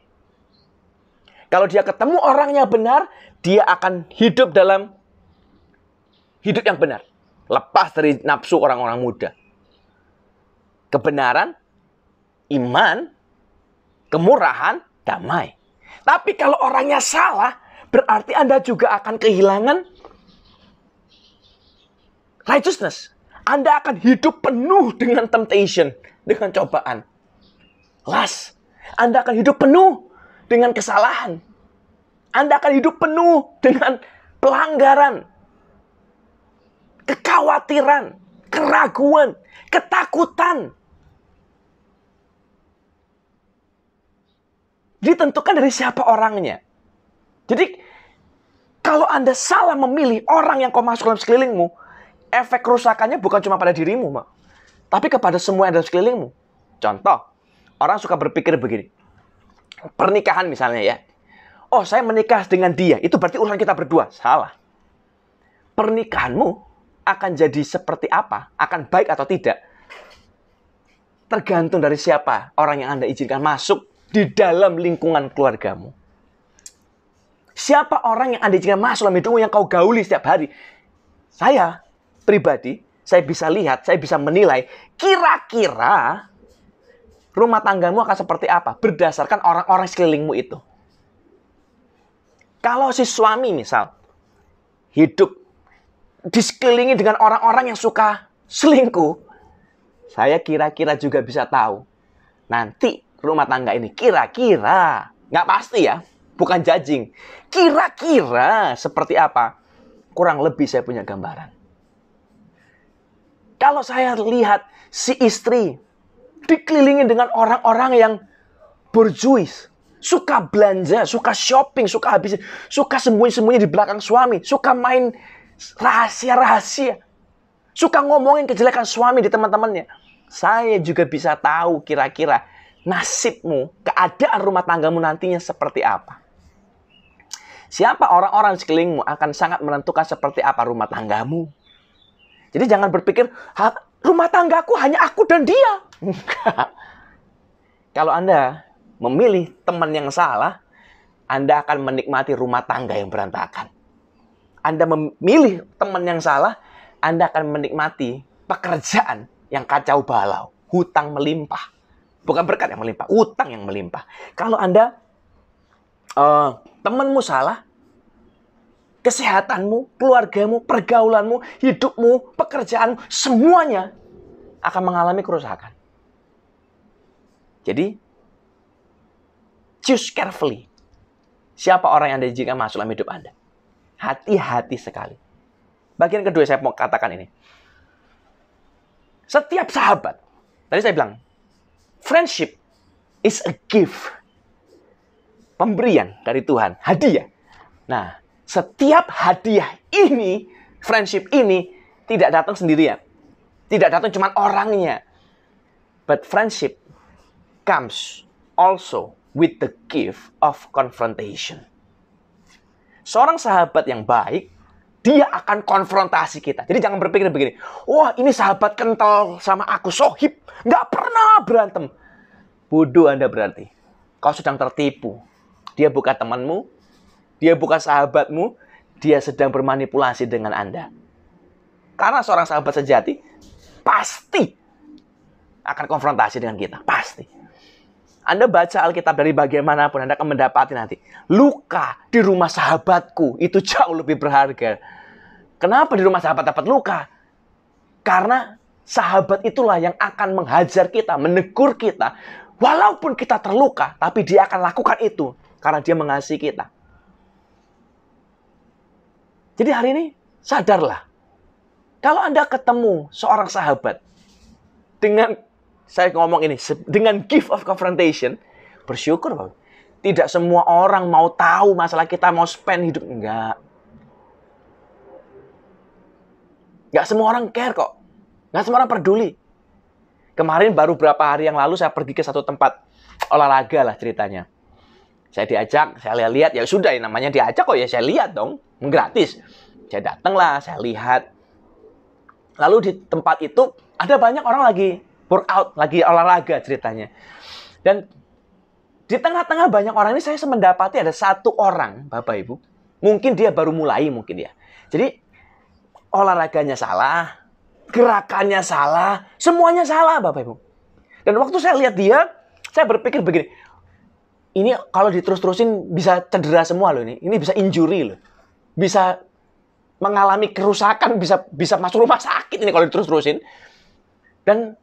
B: Kalau dia ketemu orang yang benar, dia akan hidup dalam hidup yang benar. Lepas dari nafsu orang-orang muda. Kebenaran, iman, kemurahan, damai. Tapi kalau orangnya salah, berarti Anda juga akan kehilangan righteousness. Anda akan hidup penuh dengan temptation, dengan cobaan. Lust. Anda akan hidup penuh dengan kesalahan. Anda akan hidup penuh dengan pelanggaran, kekhawatiran, keraguan, ketakutan. Ditentukan dari siapa orangnya. Jadi, kalau Anda salah memilih orang yang kau masuk dalam sekelilingmu, efek kerusakannya bukan cuma pada dirimu, tapi kepada semua yang ada di sekelilingmu. Contoh, orang suka berpikir begini. Pernikahan misalnya ya. Oh, saya menikah dengan dia. Itu berarti urusan kita berdua. Salah. Pernikahanmu akan jadi seperti apa? Akan baik atau tidak? Tergantung dari siapa orang yang Anda izinkan masuk di dalam lingkungan keluargamu. Siapa orang yang Anda izinkan masuk dalam hidupmu yang kau gauli setiap hari? Saya pribadi, saya bisa lihat, saya bisa menilai kira-kira rumah tanggamu akan seperti apa berdasarkan orang-orang sekelilingmu itu. Kalau si suami misal hidup disekelilingi dengan orang-orang yang suka selingkuh, saya kira-kira juga bisa tahu nanti rumah tangga ini kira-kira, nggak pasti ya, bukan judging, kira-kira seperti apa. Kurang lebih saya punya gambaran. Kalau saya lihat si istri dikelilingi dengan orang-orang yang borjuis, suka belanja, suka shopping, suka habisin, suka sembunyi-sembunyi di belakang suami, suka main rahasia-rahasia, suka ngomongin kejelekan suami di teman-temannya. Saya juga bisa tahu kira-kira nasibmu, keadaan rumah tanggamu nantinya seperti apa. Siapa orang-orang di sekelilingmu akan sangat menentukan seperti apa rumah tanggamu. Jadi jangan berpikir, rumah tanggaku hanya aku dan dia. Enggak. Kalau Anda memilih teman yang salah, Anda akan menikmati rumah tangga yang berantakan. Anda memilih teman yang salah, Anda akan menikmati pekerjaan yang kacau balau. Hutang melimpah. Bukan berkat yang melimpah, hutang yang melimpah. Kalau Anda temanmu salah, kesehatanmu, keluargamu, pergaulanmu, hidupmu, pekerjaanmu, semuanya akan mengalami kerusakan. Jadi, choose carefully. Siapa orang yang Anda izinkan masuk dalam hidup Anda? Hati-hati sekali. Bagian kedua saya mau katakan ini. Setiap sahabat, tadi saya bilang, friendship is a gift. Pemberian dari Tuhan, hadiah. Nah, setiap hadiah ini, friendship ini, tidak datang sendirian. Tidak datang cuma orangnya. But friendship comes also with the gift of confrontation. Seorang sahabat yang baik, dia akan konfrontasi kita. Jadi jangan berpikir begini, wah ini sahabat kental sama aku, sohib, nggak pernah berantem. Bodoh Anda berarti. Kau sedang tertipu. Dia bukan temanmu, dia bukan sahabatmu, dia sedang bermanipulasi dengan Anda. Karena seorang sahabat sejati pasti akan konfrontasi dengan kita. Pasti. Anda baca Alkitab dari bagian manapun, Anda akan mendapati nanti. Luka di rumah sahabatku itu jauh lebih berharga. Kenapa di rumah sahabat dapat luka? Karena sahabat itulah yang akan menghajar kita, menegur kita. Walaupun kita terluka, tapi dia akan lakukan itu. Karena dia mengasihi kita. Jadi hari ini, sadarlah. Kalau Anda ketemu seorang sahabat dengan, saya ngomong ini, dengan gift of confrontation, bersyukur, Bapak. Tidak semua orang mau tahu masalah kita, mau spend hidup. Enggak. Enggak semua orang care kok. Enggak semua orang peduli. Kemarin baru berapa hari yang lalu saya pergi ke satu tempat olahraga lah ceritanya. Saya diajak, saya lihat, ya sudah, namanya diajak kok ya saya lihat dong, gratis. Saya datang lah, saya lihat. Lalu di tempat itu ada banyak orang lagi workout, lagi olahraga ceritanya. Dan di tengah-tengah banyak orang ini saya mendapati ada satu orang, Bapak Ibu. Mungkin dia baru mulai mungkin ya. Jadi olahraganya salah, gerakannya salah, semuanya salah Bapak Ibu. Dan waktu saya lihat dia, saya berpikir begini, ini kalau diterus-terusin bisa cedera semua loh ini. Ini bisa injury loh. Bisa mengalami kerusakan, bisa masuk rumah sakit ini kalau diterus-terusin. Dan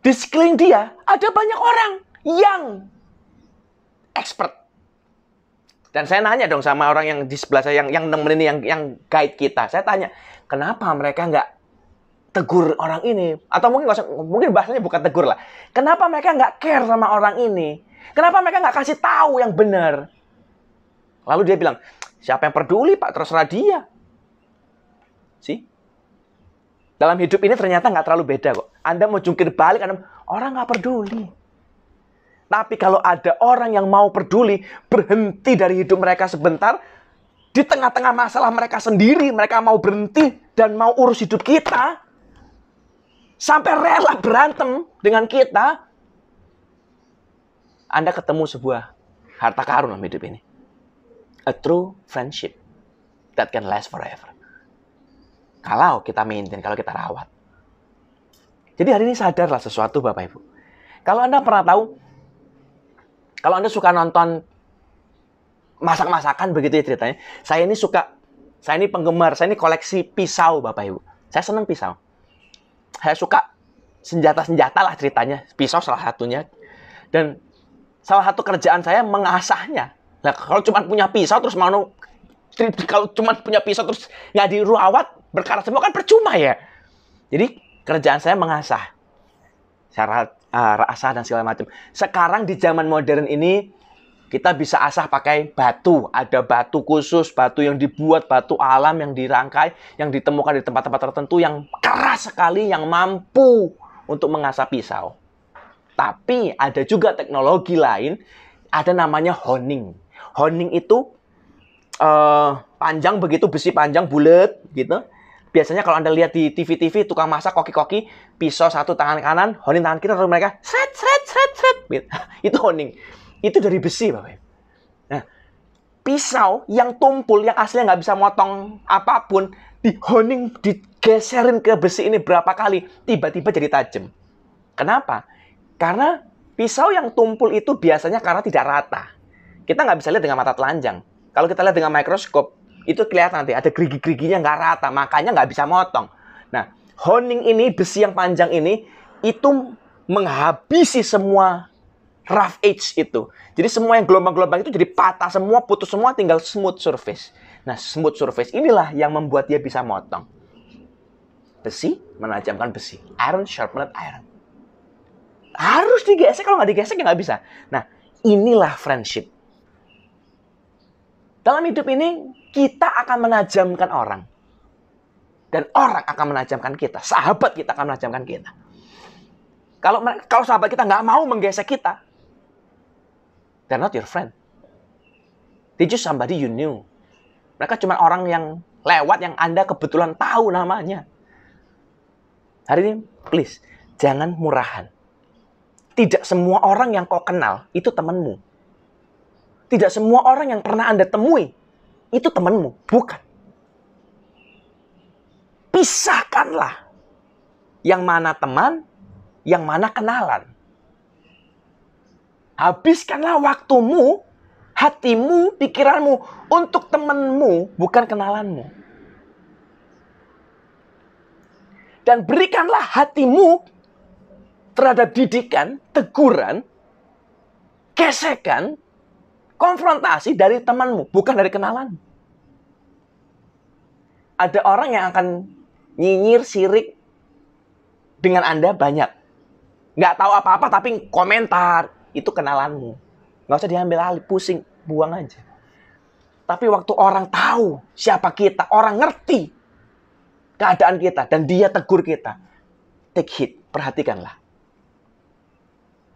B: di sekeliling dia ada banyak orang yang expert. Dan saya nanya dong sama orang yang di sebelah saya, yang nemenin, yang guide kita. Saya tanya, kenapa mereka nggak tegur orang ini? Atau mungkin bahasanya bukan tegur lah. Kenapa mereka nggak care sama orang ini? Kenapa mereka nggak kasih tahu yang benar? Lalu dia bilang, siapa yang peduli Pak, terserah dia. Sih? Dalam hidup ini ternyata nggak terlalu beda kok. Anda mau jungkir balik, orang nggak peduli. Tapi kalau ada orang yang mau peduli, berhenti dari hidup mereka sebentar, di tengah-tengah masalah mereka sendiri, mereka mau berhenti dan mau urus hidup kita, sampai rela berantem dengan kita, Anda ketemu sebuah harta karun dalam hidup ini. A true friendship that can last forever. Kalau kita maintain, kalau kita rawat. Jadi hari ini sadarlah sesuatu Bapak Ibu. Kalau Anda pernah tahu, kalau Anda suka nonton masak-masakan begitu ya ceritanya. Saya ini penggemar, saya ini koleksi pisau Bapak Ibu. Saya senang pisau. Saya suka senjata-senjata lah ceritanya. Pisau salah satunya. Dan salah satu kerjaan saya mengasahnya. Nah, kalau cuma punya pisau terus nggak dirawat berkarat semua kan percuma ya. Jadi kerjaan saya mengasah cara asah dan segala macam. Sekarang di zaman modern ini kita bisa asah pakai batu. Ada batu khusus, batu yang dibuat, batu alam yang dirangkai, yang ditemukan di tempat-tempat tertentu yang keras sekali, yang mampu untuk mengasah pisau. Tapi ada juga teknologi lain, ada namanya honing. Honing itu panjang begitu, besi panjang, bulat gitu. Biasanya kalau Anda lihat di TV-TV, tukang masak, koki-koki, pisau satu tangan kanan, honing tangan kiri, terus mereka sret. Itu honing. Itu dari besi, Bapak. Nah, pisau yang tumpul, yang aslinya nggak bisa motong apapun, di honing, digeserin ke besi ini berapa kali, tiba-tiba jadi tajam. Kenapa? Karena pisau yang tumpul itu biasanya karena tidak rata. Kita nggak bisa lihat dengan mata telanjang. Kalau kita lihat dengan mikroskop, itu kelihatan nanti ada gerigi-geriginya nggak rata, makanya nggak bisa motong. Nah, honing ini, besi yang panjang ini, itu menghabisi semua rough edge itu. Jadi semua yang gelombang-gelombang itu jadi patah semua, putus semua, tinggal smooth surface. Nah, smooth surface inilah yang membuat dia bisa motong. Besi menajamkan besi. Iron sharpened iron. Harus digesek, kalau nggak digesek ya nggak bisa. Nah, inilah friendship. Dalam hidup ini, kita akan menajamkan orang. Dan orang akan menajamkan kita. Sahabat kita akan menajamkan kita. Kalau sahabat kita nggak mau menggesek kita, they're not your friend. They just somebody you knew. Mereka cuma orang yang lewat, yang Anda kebetulan tahu namanya. Hari ini, please, jangan murahan. Tidak semua orang yang kau kenal, itu temanmu. Tidak semua orang yang pernah Anda temui, itu temanmu. Bukan. Pisahkanlah. Yang mana teman, yang mana kenalan. Habiskanlah waktumu, hatimu, pikiranmu untuk temanmu, bukan kenalanmu. Dan berikanlah hatimu terhadap didikan, teguran, gesekan, konfrontasi dari temanmu, bukan dari kenalan. Ada orang yang akan nyinyir, sirik dengan Anda banyak. Nggak tahu apa-apa, tapi komentar. Itu kenalanmu. Nggak usah diambil alih, pusing, buang aja. Tapi waktu orang tahu siapa kita, orang ngerti keadaan kita, dan dia tegur kita, take heed, perhatikanlah.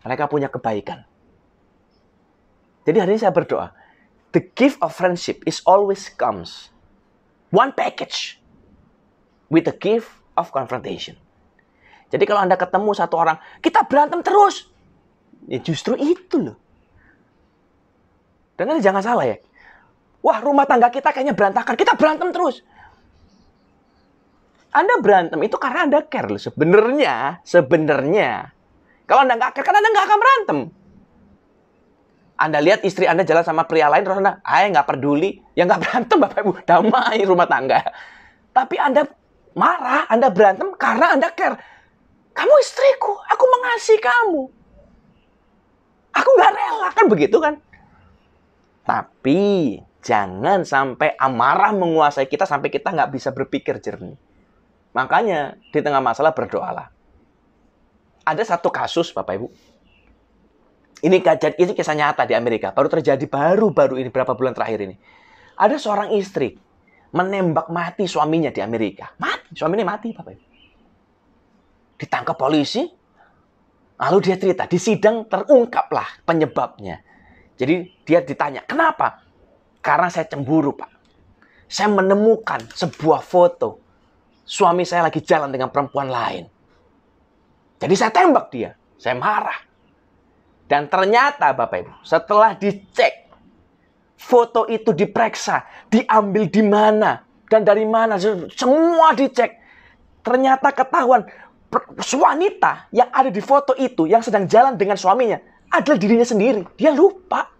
B: Mereka punya kebaikan. Jadi hari ini saya berdoa, the gift of friendship is always comes one package with the gift of confrontation. Jadi kalau Anda ketemu satu orang, kita berantem terus. Ya justru itu loh. Dan jangan salah ya. Wah, rumah tangga kita kayaknya berantakan, kita berantem terus. Anda berantem itu karena Anda care loh. Sebenarnya. Kalau Anda nggak care, kan Anda nggak akan berantem. Anda lihat istri Anda jalan sama pria lain, terus Anda, nggak peduli. Ya nggak berantem, Bapak Ibu. Damai rumah tangga. Tapi Anda marah, Anda berantem karena Anda care. Kamu istriku, aku mengasihi kamu. Aku nggak rela, kan begitu kan? Tapi jangan sampai amarah menguasai kita sampai kita nggak bisa berpikir jernih. Makanya di tengah masalah berdoalah. Ada satu kasus, Bapak Ibu. Ini kisah nyata di Amerika. Baru terjadi baru-baru ini, berapa bulan terakhir ini. Ada seorang istri menembak mati suaminya di Amerika. Suaminya mati, Bapak Ibu. Ditangkap polisi. Lalu dia cerita, di sidang terungkaplah penyebabnya. Jadi dia ditanya, kenapa? Karena saya cemburu, Pak. Saya menemukan sebuah foto. Suami saya lagi jalan dengan perempuan lain. Jadi saya tembak dia. Saya marah. Dan ternyata, Bapak Ibu, setelah dicek, foto itu diperiksa, diambil di mana, dan dari mana, semua dicek. Ternyata ketahuan, wanita yang ada di foto itu, yang sedang jalan dengan suaminya, adalah dirinya sendiri. Dia lupa.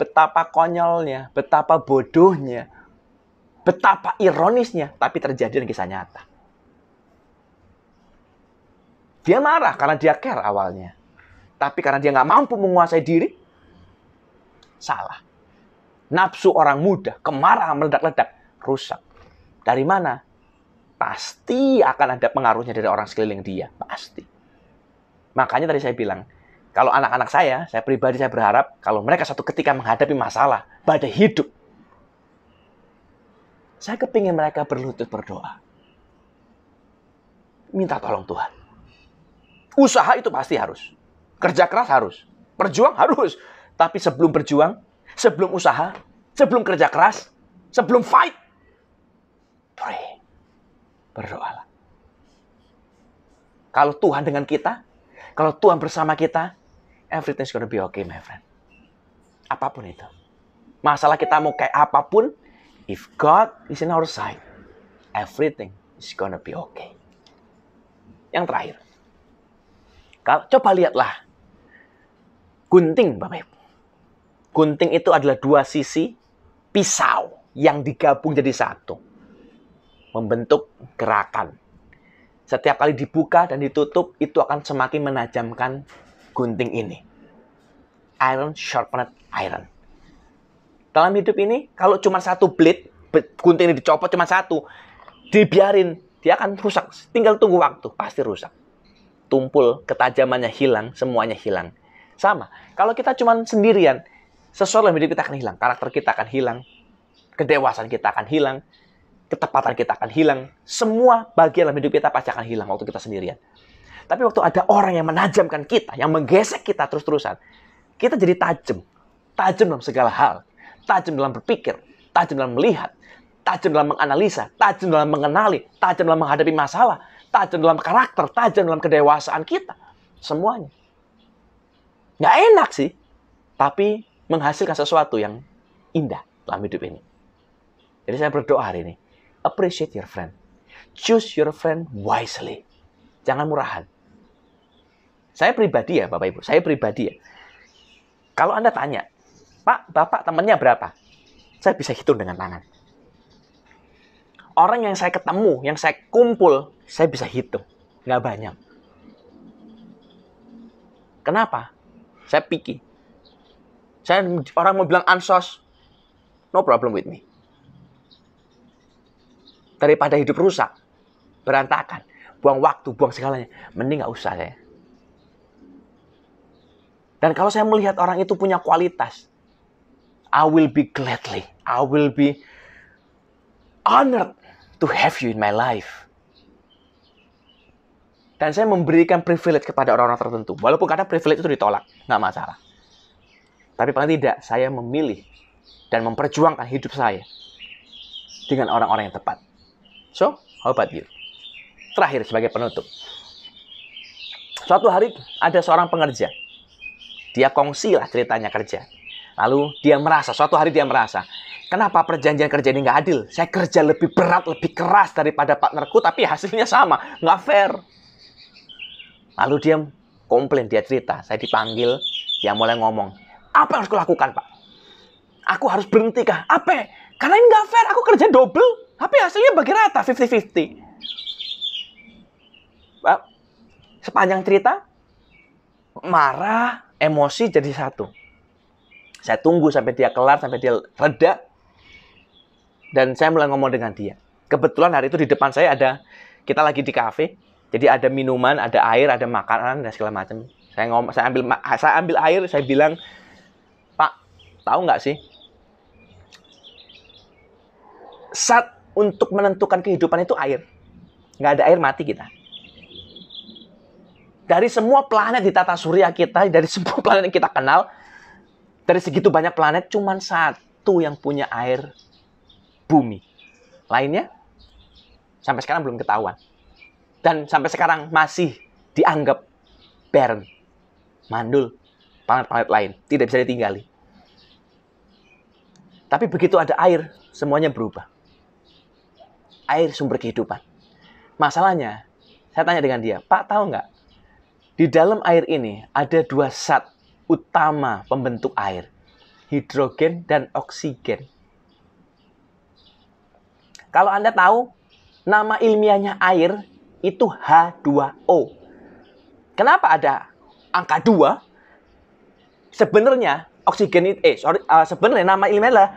B: Betapa konyolnya, betapa bodohnya, betapa ironisnya, tapi terjadi dalam kisah nyata. Dia marah karena dia care awalnya. Tapi karena dia nggak mampu menguasai diri, salah. Nafsu orang muda, kemarahan meledak-ledak, rusak. Dari mana? Pasti akan ada pengaruhnya dari orang sekeliling dia. Pasti. Makanya tadi saya bilang, kalau anak-anak saya pribadi saya berharap, kalau mereka satu ketika menghadapi masalah, badai hidup, saya kepingin mereka berlutut berdoa. Minta tolong Tuhan. Usaha itu pasti harus. Kerja keras harus. Berjuang harus. Tapi sebelum berjuang, sebelum usaha, sebelum kerja keras, sebelum fight, pray. Berdoalah. Kalau Tuhan dengan kita, kalau Tuhan bersama kita, everything's gonna be okay, my friend. Apapun itu. Masalah kita mau kayak apapun, if God is in our side, everything is gonna be okay. Yang terakhir. Coba lihatlah. Gunting, Bapak Ibu. Gunting itu adalah dua sisi pisau yang digabung jadi satu. Membentuk gerakan. Setiap kali dibuka dan ditutup, itu akan semakin menajamkan gunting ini. Iron sharpened iron. Dalam hidup ini, kalau cuma satu blade, gunting ini dicopot cuma satu, dibiarin, dia akan rusak. Tinggal tunggu waktu, pasti rusak. Tumpul, ketajamannya hilang, semuanya hilang. Sama, kalau kita cuma sendirian, sesuatu dalam hidup kita akan hilang. Karakter kita akan hilang, kedewasaan kita akan hilang, ketepatan kita akan hilang. Semua bagian dalam hidup kita pasti akan hilang waktu kita sendirian. Tapi waktu ada orang yang menajamkan kita, yang menggesek kita terus-terusan, kita jadi tajam. Tajam dalam segala hal. Tajam dalam berpikir, tajam dalam melihat, tajam dalam menganalisa, tajam dalam mengenali, tajam dalam menghadapi masalah, tajam dalam karakter, tajam dalam kedewasaan kita. Semuanya. Nggak enak sih, tapi menghasilkan sesuatu yang indah dalam hidup ini. Jadi saya berdoa hari ini, appreciate your friend. Choose your friend wisely. Jangan murahan. Saya pribadi ya, Bapak Ibu, saya pribadi ya. Kalau Anda tanya, Pak, Bapak temannya berapa? Saya bisa hitung dengan tangan. Orang yang saya ketemu, yang saya kumpul, saya bisa hitung. Nggak banyak. Kenapa? Saya picky. Orang mau bilang ansos, no problem with me. Daripada hidup rusak, berantakan, buang waktu, buang segalanya, mending nggak usah saya. Dan kalau saya melihat orang itu punya kualitas, I will be gladly, I will be honored to have you in my life. Dan saya memberikan privilege kepada orang-orang tertentu. Walaupun kadang privilege itu ditolak, nggak masalah. Tapi paling tidak, saya memilih dan memperjuangkan hidup saya dengan orang-orang yang tepat. So, how about you? Terakhir, sebagai penutup. Suatu hari, ada seorang pengerja. Dia kongsi lah ceritanya kerja. Lalu suatu hari dia merasa, kenapa perjanjian kerja ini nggak adil? Saya kerja lebih berat, lebih keras daripada partnerku, tapi hasilnya sama. Nggak fair. Lalu dia komplain, dia cerita. Saya dipanggil, dia mulai ngomong. Apa yang harus aku lakukan, Pak? Aku harus berhenti kah? Apa? Karena ini nggak fair, aku kerja double. Tapi hasilnya bagi rata, 50-50. Pak, sepanjang cerita, marah, emosi jadi satu. Saya tunggu sampai dia kelar, sampai dia reda. Dan saya mulai ngomong dengan dia. Kebetulan hari itu di depan saya kita lagi di kafe. Jadi ada minuman, ada air, ada makanan, dan segala macam. Saya ambil air, saya bilang, Pak, tahu nggak sih? Saat untuk menentukan kehidupan itu air. Nggak ada air, mati kita. Dari semua planet di tata surya kita, dari semua planet yang kita kenal, dari segitu banyak planet, cuma satu yang punya air, bumi. Lainnya, sampai sekarang belum ketahuan. Dan sampai sekarang masih dianggap barren, mandul, planet-planet lain. Tidak bisa ditinggali. Tapi begitu ada air, semuanya berubah. Air sumber kehidupan. Masalahnya, saya tanya dengan dia, Pak tahu nggak? Di dalam air ini ada dua zat utama pembentuk air. Hidrogen dan oksigen. Kalau Anda tahu, nama ilmiahnya air itu H2O. Kenapa ada angka 2? Sebenarnya oksigen sebenarnya nama ilmiahnya adalah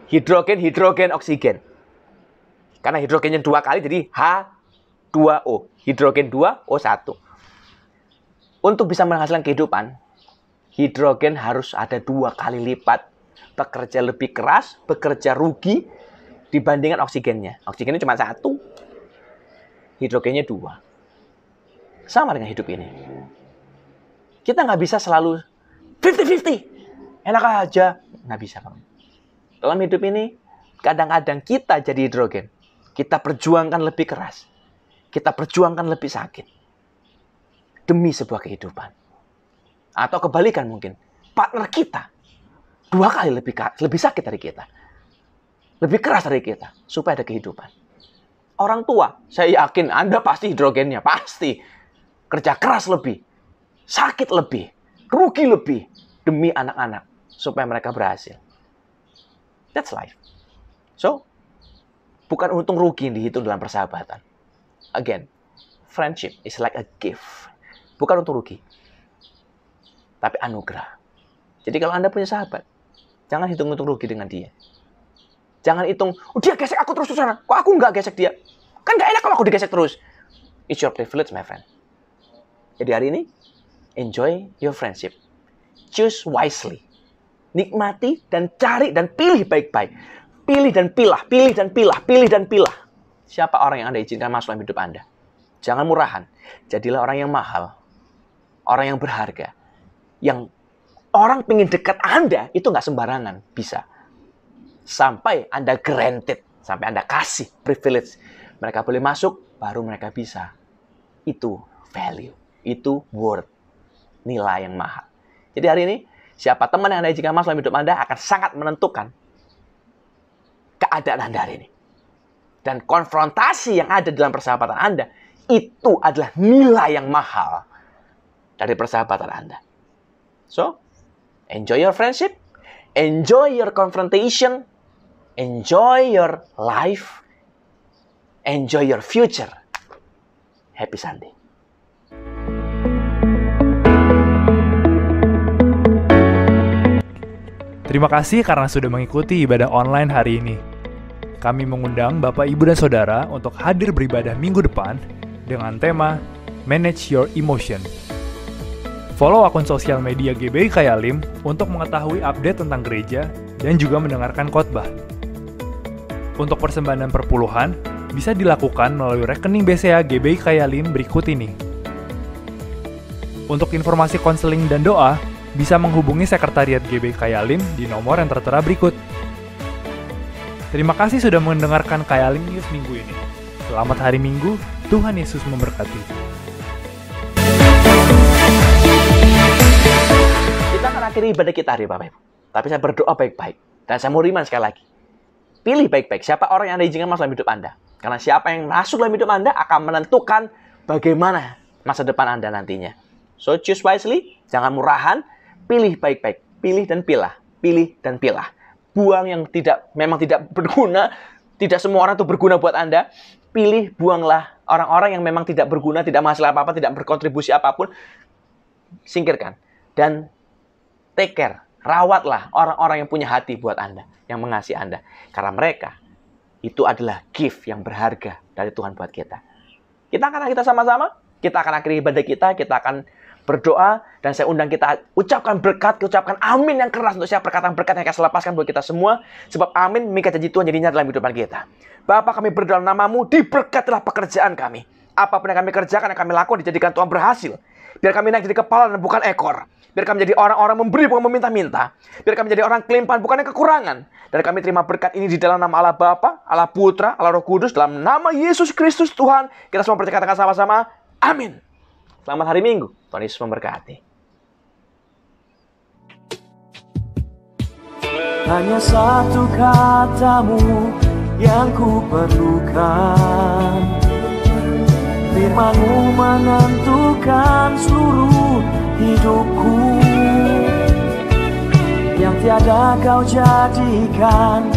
B: hidrogen oksigen. Karena hidrogennya 2 kali jadi H2O. Hidrogen 2 O1. Untuk bisa menghasilkan kehidupan, hidrogen harus ada 2 kali lipat bekerja lebih keras, bekerja rugi dibandingkan oksigennya. Oksigennya cuma 1, hidrogennya 2. Sama dengan hidup ini. Kita nggak bisa selalu 50-50. Enak aja. Nggak bisa. Dalam hidup ini, kadang-kadang kita jadi hidrogen. Kita perjuangkan lebih keras. Kita perjuangkan lebih sakit. Demi sebuah kehidupan. Atau kebalikan mungkin. Partner kita 2 kali lebih sakit dari kita. Lebih keras dari kita. Supaya ada kehidupan. Orang tua, saya yakin Anda pasti hidrogennya. Pasti. Kerja keras lebih. Sakit lebih. Rugi lebih. Demi anak-anak. Supaya mereka berhasil. That's life. So, bukan untung rugi yang dihitung dalam persahabatan. Again, friendship is like a gift. Bukan untung rugi. Tapi anugerah. Jadi kalau Anda punya sahabat, jangan hitung untung rugi dengan dia. Jangan hitung, oh, dia gesek aku terus sana. Kok aku nggak gesek dia? Kan nggak enak kalau aku digesek terus. It's your privilege, my friend. Jadi hari ini, enjoy your friendship. Choose wisely. Nikmati dan cari dan pilih baik-baik. Pilih dan pilah, pilih dan pilah, pilih dan pilah. Siapa orang yang Anda izinkan masuk dalam hidup Anda? Jangan murahan. Jadilah orang yang mahal. Orang yang berharga. Yang orang pengen dekat Anda, itu nggak sembarangan. Bisa. Sampai Anda granted. Sampai Anda kasih privilege. Mereka boleh masuk, baru mereka bisa. Itu value. Itu worth. Nilai yang mahal. Jadi hari ini, siapa teman yang Anda izinkan masuk dalam hidup Anda akan sangat menentukan keadaan Anda hari ini. Dan konfrontasi yang ada dalam persahabatan Anda, itu adalah nilai yang mahal dari persahabatan Anda. So, enjoy your friendship, enjoy your confrontation, enjoy your life, enjoy your future. Happy Sunday.
A: Terima kasih karena sudah mengikuti ibadah online hari ini. Kami mengundang Bapak, Ibu, dan Saudara untuk hadir beribadah minggu depan dengan tema Manage Your Emotion. Follow akun sosial media GBI Kayalim untuk mengetahui update tentang gereja dan juga mendengarkan khotbah. Untuk persembahan dan perpuluhan bisa dilakukan melalui rekening BCA GBI Kayalim berikut ini. Untuk informasi konseling dan doa, bisa menghubungi Sekretariat GBI Kayalim di nomor yang tertera berikut. Terima kasih sudah mendengarkan Kayalim News minggu ini. Selamat hari Minggu, Tuhan Yesus memberkati.
B: Kita akan akhiri ibadah kita hari Bapak Ibu. Tapi saya berdoa baik-baik. Dan saya mau remind sekali lagi. Pilih baik-baik siapa orang yang Anda izinkan masuk dalam hidup Anda. Karena siapa yang masuk dalam hidup Anda akan menentukan bagaimana masa depan Anda nantinya. So choose wisely, jangan murahan. Pilih baik-baik, pilih dan pilah, pilih dan pilah. Buang yang memang tidak berguna, tidak semua orang itu berguna buat Anda. Pilih, buanglah orang-orang yang memang tidak berguna, tidak menghasilkan apa-apa, tidak berkontribusi apapun. Singkirkan. Dan take care, rawatlah orang-orang yang punya hati buat Anda, yang mengasihi Anda. Karena mereka, itu adalah gift yang berharga dari Tuhan buat kita. Kita sama-sama, kita akan akhiri ibadah kita akan berdoa, dan saya undang kita ucapkan berkat, ucapkan amin yang keras untuk siapa perkataan berkat yang akan saya lepaskan buat kita semua. Sebab amin, mengikat janji Tuhan jadi nyata dalam kehidupan kita. Bapa, kami berdoa dalam namamu, diberkatilah pekerjaan kami. Apapun yang kami kerjakan, yang kami lakukan, dijadikan Tuhan berhasil. Biar kami naik jadi kepala dan bukan ekor. Biar kami jadi orang-orang memberi, bukan meminta-minta. Biar kami jadi orang kelimpahan, bukan yang kekurangan. Dan kami terima berkat ini di dalam nama Allah Bapa, Allah Putra, Allah Roh Kudus, dalam nama Yesus Kristus Tuhan. Kita semua percaya sama-sama. Amin. Selamat hari Minggu. Tuhan Yesus memberkati.
C: Hanya satu katamu yang ku perlukan. Firman-Mu menentukan seluruh hidupku. Yang tiada kau jadikan